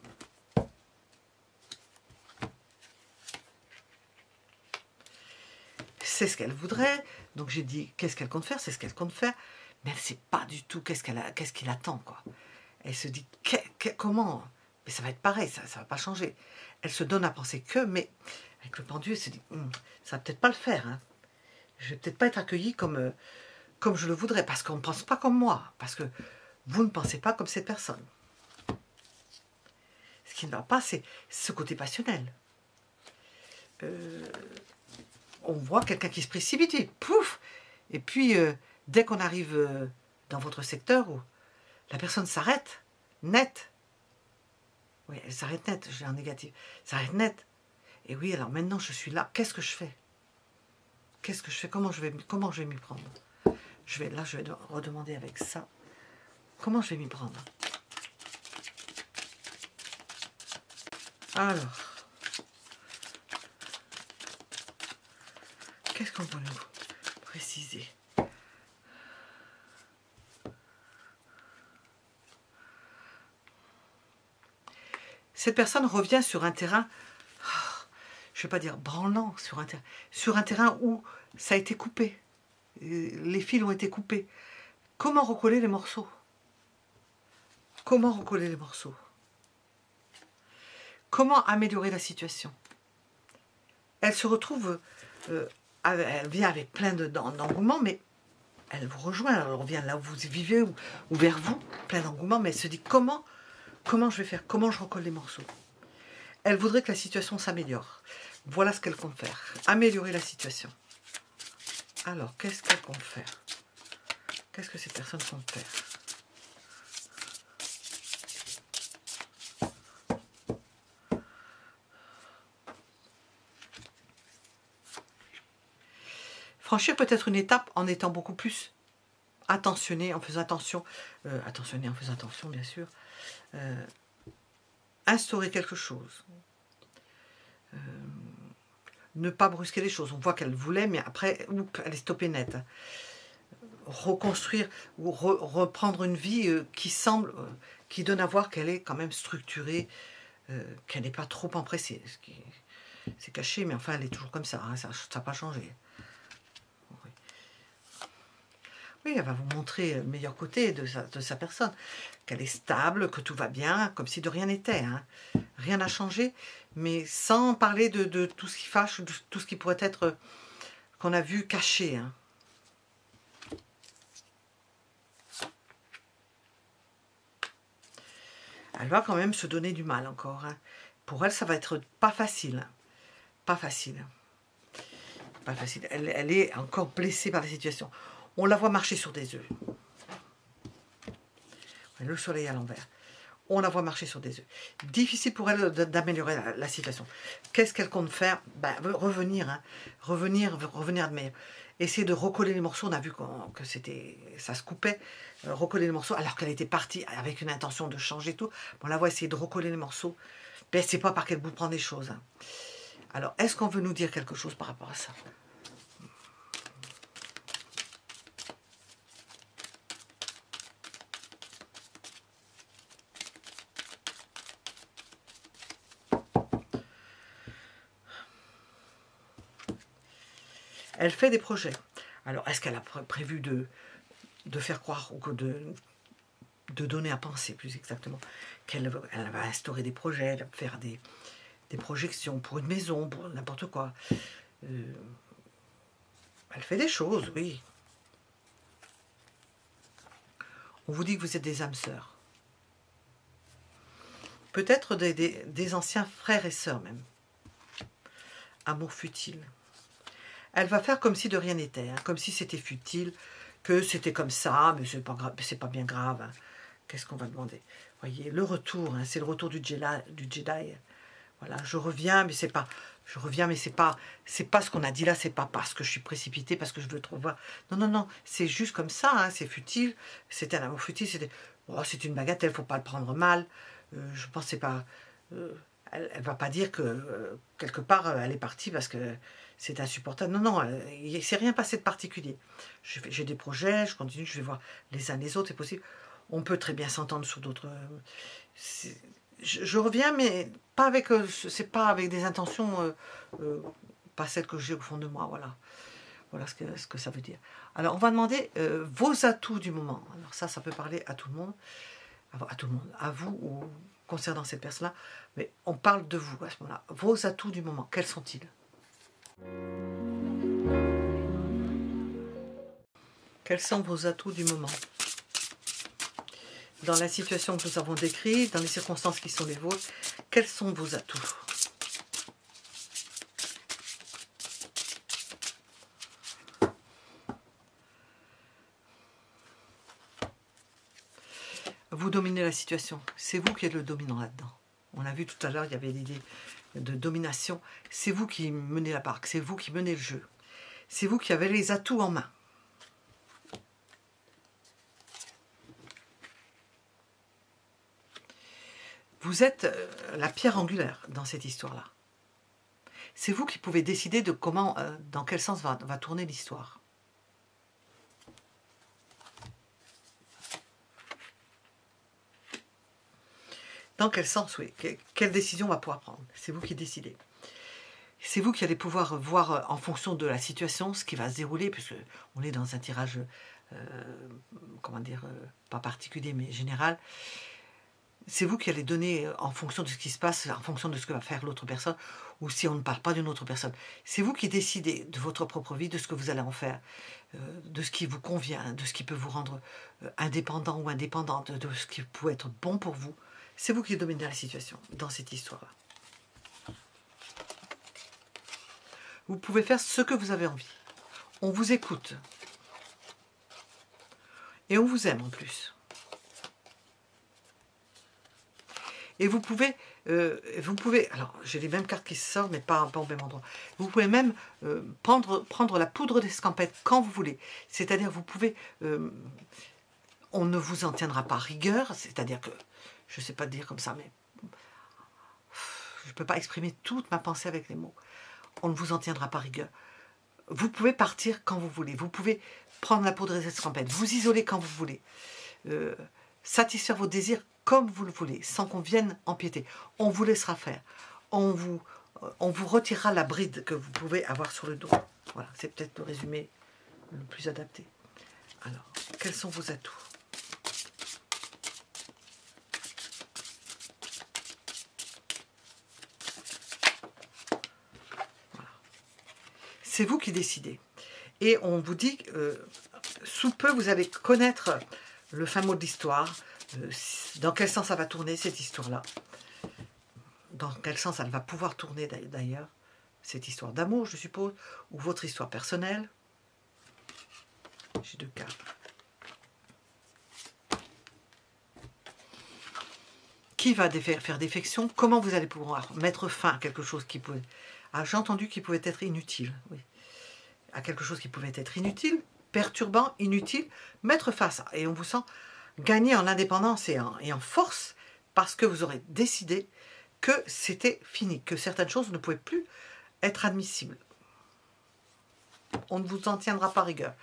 C'est ce qu'elle voudrait. Donc j'ai dit, qu'est-ce qu'elle compte faire? C'est ce qu'elle compte faire. Mais elle ne sait pas du tout qu'est-ce qu'il attend, quoi. Elle se dit, comment? Mais ça va être pareil, ça ne va pas changer. Elle se donne à penser que, mais avec le pendu, elle se dit, ça va peut-être pas le faire. Hein. Je vais peut-être pas être accueillie comme je le voudrais, parce qu'on ne pense pas comme moi, parce que vous ne pensez pas comme cette personne. Ce qui ne va pas, c'est ce côté passionnel. On voit quelqu'un qui se précipite, et pouf! Et puis, dès qu'on arrive dans votre secteur, où la personne s'arrête, net. Oui, elle s'arrête net, je l'ai en négatif. S'arrête net. Et oui, alors maintenant, je suis là. Qu'est-ce que je fais? Qu'est-ce que je fais? Comment je vais m'y prendre? Là, je vais redemander avec ça. Comment je vais m'y prendre? Alors, qu'est-ce qu'on peut nous préciser? Cette personne revient sur un terrain, je ne vais pas dire branlant, sur un terrain où ça a été coupé. Les fils ont été coupés. Comment recoller les morceaux? Comment recoller les morceaux? Comment améliorer la situation? Elle se retrouve, elle vient avec plein d'engouement, mais elle vous rejoint, elle revient là où vous vivez, ou vers vous, plein d'engouement, mais elle se dit comment je vais faire? Comment je recolle les morceaux? Elle voudrait que la situation s'améliore. Voilà ce qu'elle compte faire. Améliorer la situation. Alors, qu'est-ce qu'elle compte faire? Qu'est-ce que ces personnes comptent faire? Franchir peut-être une étape en étant beaucoup plus attentionné, en faisant attention, bien sûr, instaurer quelque chose, ne pas brusquer les choses. On voit qu'elle voulait, mais après, elle est stoppée net. Reconstruire ou reprendre une vie qui donne à voir qu'elle est quand même structurée, qu'elle n'est pas trop empressée. C'est caché, mais enfin, elle est toujours comme ça, hein, ça n'a pas changé. Oui, elle va vous montrer le meilleur côté de sa personne, qu'elle est stable, que tout va bien, comme si de rien n'était. Hein. Rien n'a changé, mais sans parler de tout ce qui fâche, de tout ce qui pourrait être, qu'on a vu caché. Hein. Elle va quand même se donner du mal encore. Hein. Pour elle, ça va être pas facile. Hein. Pas facile. Pas facile. Elle est encore blessée par la situation. On la voit marcher sur des œufs. Le soleil à l'envers. On la voit marcher sur des œufs. Difficile pour elle d'améliorer la situation. Qu'est-ce qu'elle compte faire? Ben, revenir. Hein. Revenir de meilleur. Essayer de recoller les morceaux. On a vu que ça se coupait. Recoller les morceaux alors qu'elle était partie avec une intention de changer tout. On la voit essayer de recoller les morceaux. Ben, c'est pas par quel bout prendre les choses. Hein. Alors, est-ce qu'on veut nous dire quelque chose par rapport à ça? Elle fait des projets. Alors, est-ce qu'elle a prévu de faire croire, ou de donner à penser, plus exactement, qu'elle va instaurer des projets, elle va faire des projections pour une maison, pour n'importe quoi. Elle fait des choses, oui. On vous dit que vous êtes des âmes sœurs. Peut-être des anciens frères et sœurs même. Amour futile. Elle va faire comme si de rien n'était, hein, comme si c'était futile, que c'était comme ça, mais c'est pas bien grave. Hein. Qu'est-ce qu'on va demander? Voyez, le retour, hein, c'est le retour du Jedi. Voilà, je reviens, mais c'est pas ce qu'on a dit là, c'est pas parce que je suis précipitée, parce que je veux trop voir. Non, non, non, c'est juste comme ça, hein, c'est futile, c'était un amour futile, c'est une bagatelle, faut pas le prendre mal. Je pense que c'est pas... elle va pas dire que quelque part elle est partie parce que c'est insupportable. Non, non, il ne s'est rien passé de particulier. J'ai des projets, je continue, je vais voir les uns les autres, c'est possible. On peut très bien s'entendre sur d'autres... je reviens, mais pas avec, c'est pas avec des intentions, pas celles que j'ai au fond de moi, voilà. Voilà ce que ça veut dire. Alors, on va demander vos atouts du moment. Alors ça peut parler à tout le monde, à vous ou concernant cette personne-là, mais on parle de vous à ce moment-là. Vos atouts du moment, quels sont-ils? Quels sont vos atouts du moment? Dans la situation que nous avons décrite, dans les circonstances qui sont les vôtres, quels sont vos atouts? Vous dominez la situation. C'est vous qui êtes le dominant là-dedans. On a vu tout à l'heure, il y avait l'idée de domination. C'est vous qui menez la barque, c'est vous qui menez le jeu. C'est vous qui avez les atouts en main. Vous êtes la pierre angulaire dans cette histoire-là. C'est vous qui pouvez décider de comment, dans quel sens va tourner l'histoire. Dans quel sens, oui. Quelle décision on va pouvoir prendre? C'est vous qui décidez. C'est vous qui allez pouvoir voir en fonction de la situation ce qui va se dérouler, puisque on est dans un tirage, comment dire, pas particulier mais général. C'est vous qui allez donner en fonction de ce qui se passe, en fonction de ce que va faire l'autre personne, ou si on ne parle pas d'une autre personne. C'est vous qui décidez de votre propre vie, de ce que vous allez en faire, de ce qui vous convient, de ce qui peut vous rendre indépendant ou indépendante, de ce qui peut être bon pour vous. C'est vous qui dominez la situation dans cette histoire-là. Vous pouvez faire ce que vous avez envie. On vous écoute. Et on vous aime en plus. Et vous pouvez, alors j'ai les mêmes cartes qui sortent, mais pas au même endroit. Vous pouvez même prendre la poudre d'escampette quand vous voulez. C'est-à-dire, vous pouvez, on ne vous en tiendra pas rigueur, c'est-à-dire que, je ne sais pas dire comme ça, mais je ne peux pas exprimer toute ma pensée avec les mots. On ne vous en tiendra pas rigueur. Vous pouvez partir quand vous voulez. Vous pouvez prendre la poudre d'escampette, vous isoler quand vous voulez. Satisfaire vos désirs comme vous le voulez, sans qu'on vienne empiéter. On vous laissera faire. On vous retirera la bride que vous pouvez avoir sur le dos. Voilà, c'est peut-être le résumé le plus adapté. Alors... Quels sont vos atouts? Voilà. C'est vous qui décidez. Et on vous dit, sous peu, vous allez connaître le fin mot de l'histoire, dans quel sens ça va tourner cette histoire-là, dans quel sens elle va pouvoir tourner d'ailleurs, cette histoire d'amour, je suppose, ou votre histoire personnelle. J'ai 2 cartes. Qui va faire défection? Comment vous allez pouvoir mettre fin à quelque chose qui pouvait... Ah, j'ai entendu qu'il pouvait être inutile, oui. À quelque chose qui pouvait être inutile, perturbant, inutile, mettre face à... Et on vous sent gagner en indépendance et en force, parce que vous aurez décidé que c'était fini, que certaines choses ne pouvaient plus être admissibles. On ne vous en tiendra pas rigueur.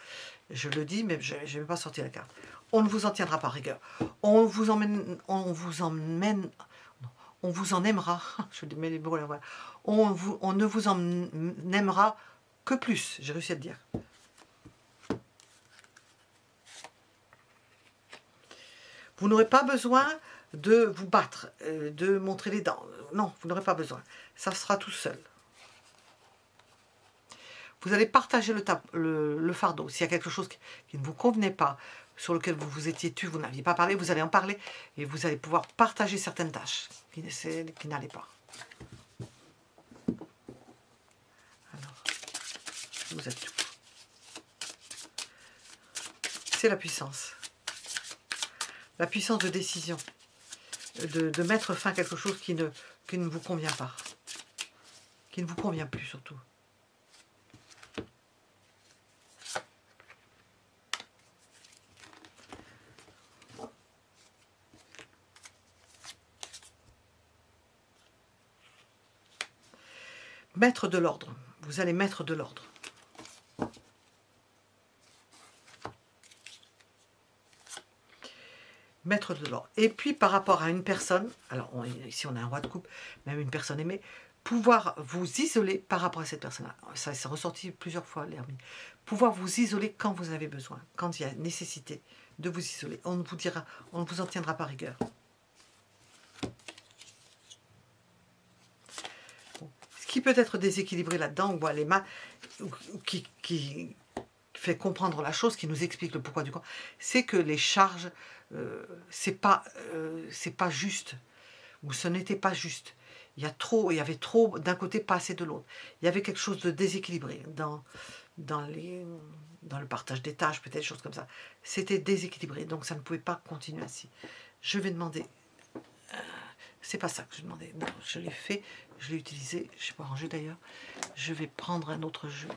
Je le dis, mais je ne vais pas sortir la carte. On ne vous en tiendra pas rigueur. On vous en aimera. Je mets les mots là, voilà. On ne vous en aimera que plus. J'ai réussi à le dire. Vous n'aurez pas besoin de vous battre, de montrer les dents. Non, vous n'aurez pas besoin. Ça sera tout seul. Vous allez partager le fardeau. S'il y a quelque chose qui ne vous convenait pas, sur lequel vous vous étiez tu, vous n'aviez pas parlé, vous allez en parler et vous allez pouvoir partager certaines tâches qui n'allaient pas. Alors, vous êtes tout. C'est la puissance. La puissance de décision. De mettre fin à quelque chose qui ne vous convient pas. Qui ne vous convient plus surtout. Mettre de l'ordre. Vous allez mettre de l'ordre. Mettre de l'ordre. Et puis par rapport à une personne, alors ici on a un roi de coupe, même une personne aimée, pouvoir vous isoler par rapport à cette personne-là. Ça s'est ressorti plusieurs fois, l'hermine. Pouvoir vous isoler quand vous en avez besoin, quand il y a nécessité de vous isoler. On ne vous en tiendra pas rigueur. Ce qui peut être déséquilibré là-dedans, ou les mains, qui fait comprendre la chose, qui nous explique le pourquoi du comment, c'est que les charges, c'est pas juste, ou ce n'était pas juste. Il y avait trop d'un côté, pas assez de l'autre. Il y avait quelque chose de déséquilibré dans le partage des tâches, peut-être, des choses comme ça. C'était déséquilibré, donc ça ne pouvait pas continuer ainsi. Je vais demander... c'est pas ça que je demandais. Non, je l'ai fait, je l'ai utilisé, je ne sais pas ranger d'ailleurs. Je vais prendre un autre jeu.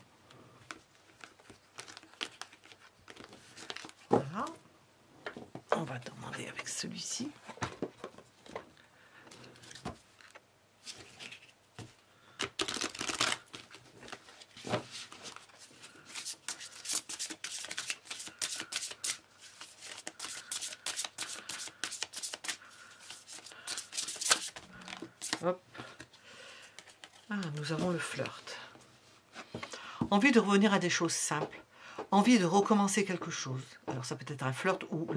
Voilà. On va demander avec celui-ci. Hop. Ah, nous avons le flirt. Envie de revenir à des choses simples. Envie de recommencer quelque chose. Alors ça peut être un flirt ou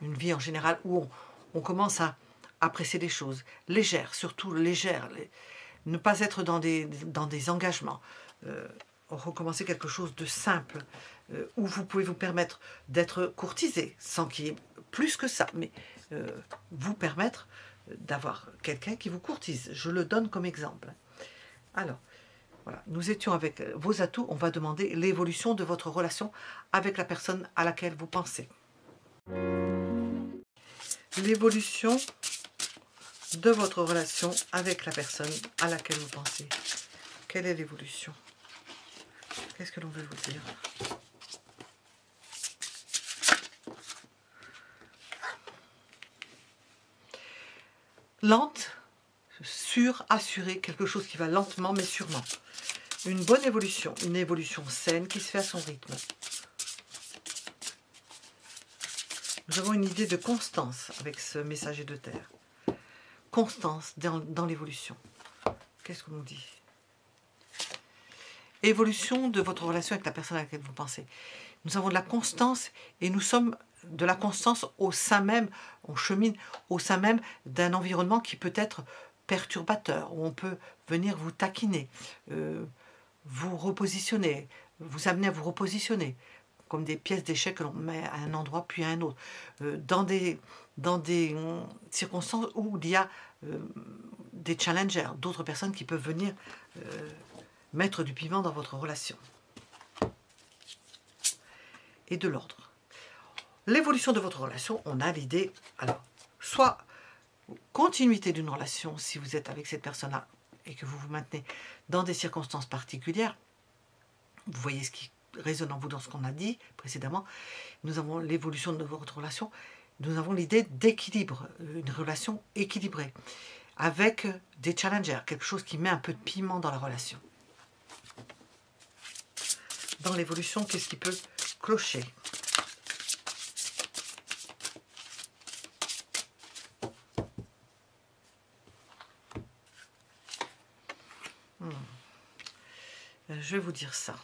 une vie en général où on commence à apprécier des choses légères, surtout légères. Ne pas être dans des engagements. Recommencer quelque chose de simple, où vous pouvez vous permettre d'être courtisé, sans qu'il y ait plus que ça, mais vous permettre d'avoir quelqu'un qui vous courtise. Je le donne comme exemple. Alors, voilà, nous étions avec vos atouts, on va demander l'évolution de votre relation avec la personne à laquelle vous pensez. L'évolution de votre relation avec la personne à laquelle vous pensez. Quelle est l'évolution? Qu'est-ce que l'on veut vous dire? Lente, sûre, assurée, quelque chose qui va lentement mais sûrement. Une bonne évolution, une évolution saine qui se fait à son rythme. Nous avons une idée de constance avec ce messager de terre. Constance dans l'évolution. Qu'est-ce que l'on dit? Évolution de votre relation avec la personne à laquelle vous pensez. Nous avons de la constance et nous sommes de la constance au sein même, on chemine au sein même d'un environnement qui peut être perturbateur, où on peut venir vous taquiner, vous repositionner, vous amener à vous repositionner, comme des pièces d'échecs que l'on met à un endroit puis à un autre, dans des circonstances où il y a des challengers, d'autres personnes qui peuvent venir mettre du piment dans votre relation. Et de l'ordre. L'évolution de votre relation, on a l'idée, alors, soit continuité d'une relation si vous êtes avec cette personne-là et que vous vous maintenez dans des circonstances particulières, vous voyez ce qui résonne en vous dans ce qu'on a dit précédemment, nous avons l'évolution de votre relation, nous avons l'idée d'équilibre, une relation équilibrée, avec des challengers, quelque chose qui met un peu de piment dans la relation. Dans l'évolution, qu'est-ce qui peut clocher? Je vais vous dire ça.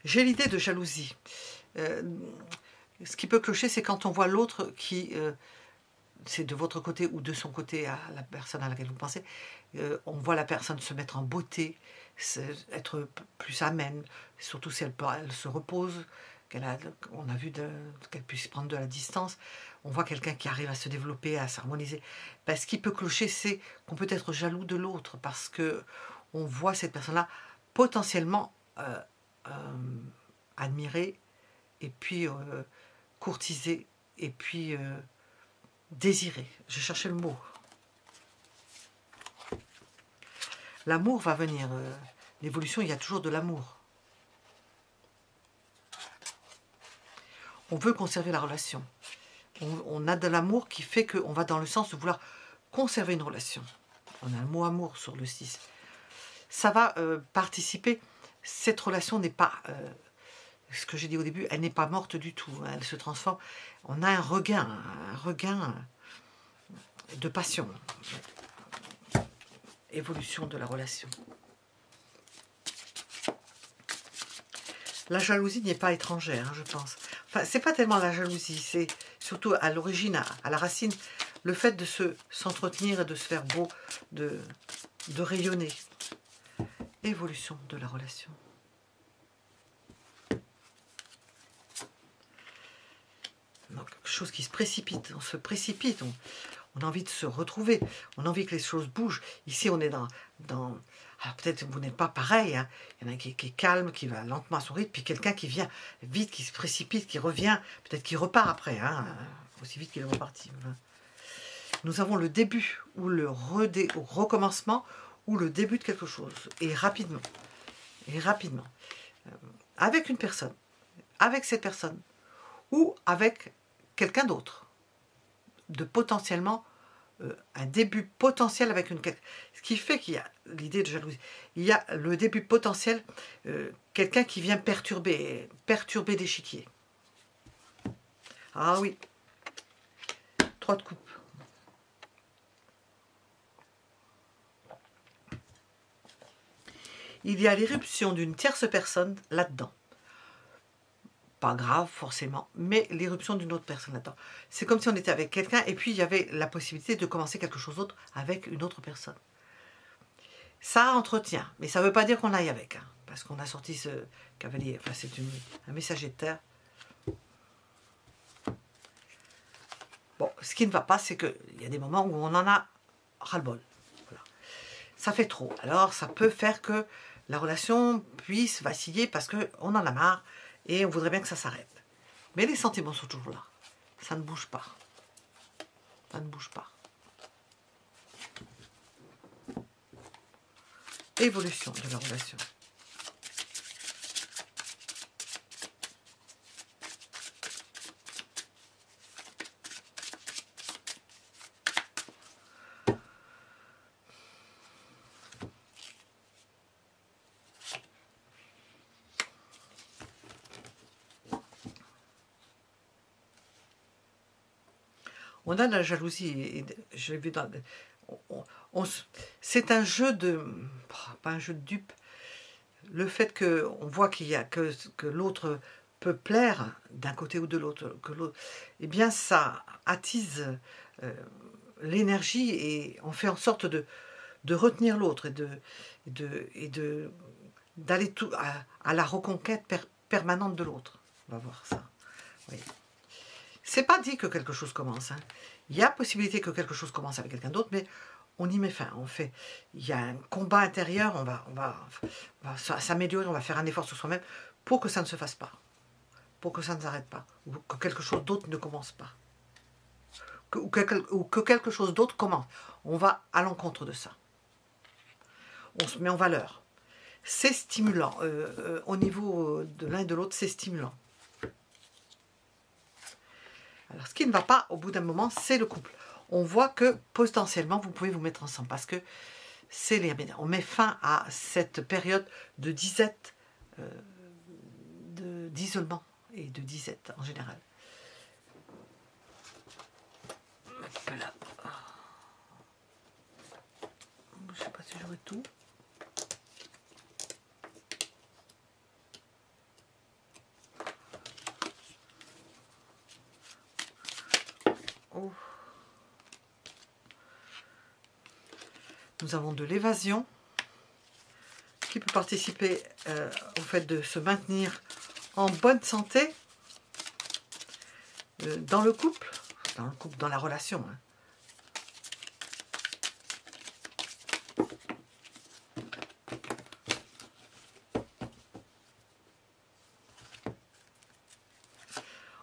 J'ai l'idée de jalousie. Ce qui peut clocher, c'est quand on voit l'autre qui, c'est de votre côté ou de son côté à la personne à laquelle vous pensez, on voit la personne se mettre en beauté, être plus amène, surtout si elle se repose, on a vu qu'elle puisse prendre de la distance. On voit quelqu'un qui arrive à se développer, à s'harmoniser. Ben, ce qui peut clocher, c'est qu'on peut être jaloux de l'autre parce que on voit cette personne-là potentiellement admirée et puis courtisée et puis désirée. Je cherchais le mot. L'amour va venir. L'évolution, il y a toujours de l'amour. On veut conserver la relation. On a de l'amour qui fait qu'on va dans le sens de vouloir conserver une relation. On a un mot amour sur le 6. Ça va participer. Cette relation n'est pas, ce que j'ai dit au début, elle n'est pas morte du tout. Hein, elle se transforme. On a un regain de passion. Évolution de la relation. La jalousie n'est pas étrangère, hein, je pense. Enfin, c'est pas tellement la jalousie, c'est surtout à l'origine, à la racine, le fait de s'entretenir et de se faire beau, de rayonner. Évolution de la relation. Donc, quelque chose qui se précipite, on se précipite, on a envie de se retrouver, on a envie que les choses bougent. Ici, on est dans alors peut-être que vous n'êtes pas pareil, hein. Il y en a qui est calme, qui va lentement à son rythme, puis quelqu'un qui vient vite, qui se précipite, qui revient, peut-être qu'il repart après, hein, aussi vite qu'il est reparti. Voilà. Nous avons le début, ou le recommencement, ou le début de quelque chose, et rapidement, avec une personne, avec cette personne, ou avec quelqu'un d'autre, de potentiellement un début potentiel avec ce qui fait qu'il y a l'idée de jalousie. Il y a le début potentiel, quelqu'un qui vient perturber l'échiquier. Ah oui, 3 de coupe. Il y a l'éruption d'une tierce personne là-dedans. Pas grave forcément, mais l'éruption d'une autre personne là-dedans. C'est comme si on était avec quelqu'un et puis il y avait la possibilité de commencer quelque chose d'autre avec une autre personne. Ça entretient, mais ça ne veut pas dire qu'on aille avec, hein, parce qu'on a sorti ce cavalier, enfin c'est un messager de terre. Bon, ce qui ne va pas, c'est qu'il y a des moments où on en a ras-le-bol. Voilà. Ça fait trop. Alors ça peut faire que la relation puisse vaciller parce qu'on en a marre, et on voudrait bien que ça s'arrête. Mais les sentiments sont toujours là. Ça ne bouge pas. Ça ne bouge pas. Évolution de la relation. On a de la jalousie, et je l'ai vu C'est un jeu de... pas un jeu de dupe. Le fait qu'on voit que l'autre peut plaire d'un côté ou de l'autre, eh bien ça attise l'énergie et on fait en sorte de retenir l'autre et d'aller à la reconquête permanente de l'autre. On va voir ça. Oui. C'est pas dit que quelque chose commence. Hein. Il y a possibilité que quelque chose commence avec quelqu'un d'autre, mais on y met fin. Il y a un combat intérieur, on va s'améliorer, on va faire un effort sur soi-même pour que ça ne se fasse pas, pour que ça ne s'arrête pas, ou que quelque chose d'autre ne commence pas, ou que quelque chose d'autre commence. On va à l'encontre de ça. On se met en valeur. C'est stimulant. Au niveau de l'un et de l'autre, c'est stimulant. Alors, ce qui ne va pas, au bout d'un moment, c'est le couple. On voit que, potentiellement, vous pouvez vous mettre ensemble. Parce que c'est on met fin à cette période de disette, d'isolement et de disette, en général. Voilà. Je ne sais pas si j'aurai tout. Oh. Nous avons de l'évasion qui peut participer au fait de se maintenir en bonne santé dans le couple, dans la relation. Hein.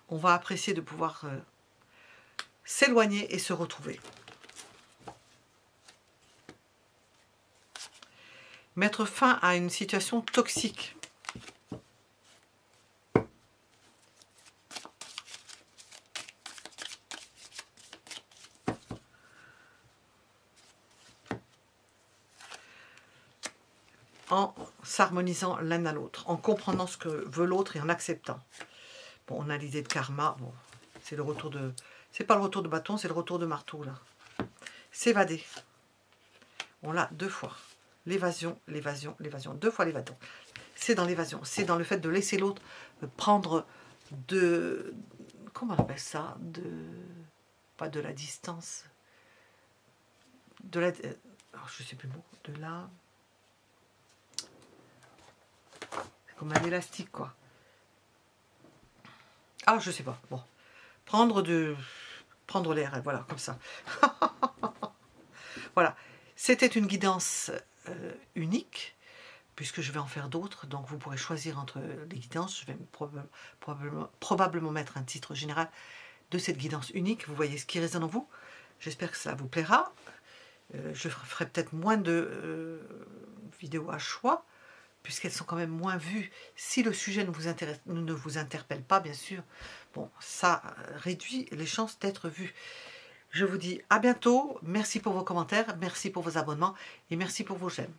On va apprécier de pouvoir s'éloigner et se retrouver. Mettre fin à une situation toxique. En s'harmonisant l'un à l'autre, en comprenant ce que veut l'autre et en acceptant. Bon, on a l'idée de karma, bon, c'est le retour de... C'est pas le retour de bâton, c'est le retour de marteau, là. S'évader. On l'a 2 fois. L'évasion, l'évasion, l'évasion. 2 fois l'évasion. C'est dans l'évasion. C'est dans le fait de laisser l'autre prendre de... Comment on appelle ça? Pas de la distance. De la... Alors, je sais plus le mot. De la... C'est comme un élastique, quoi. Ah, je sais pas. Bon. Prendre l'air, voilà, comme ça. Voilà. C'était une guidance unique, puisque je vais en faire d'autres. Donc, vous pourrez choisir entre les guidances. Je vais probablement mettre un titre général de cette guidance unique. Vous voyez ce qui résonne en vous. J'espère que ça vous plaira. Je ferai peut-être moins de vidéos à choix, puisqu'elles sont quand même moins vues. Si le sujet ne vous interpelle pas, bien sûr, bon, ça réduit les chances d'être vu. Je vous dis à bientôt. Merci pour vos commentaires, merci pour vos abonnements et merci pour vos j'aime.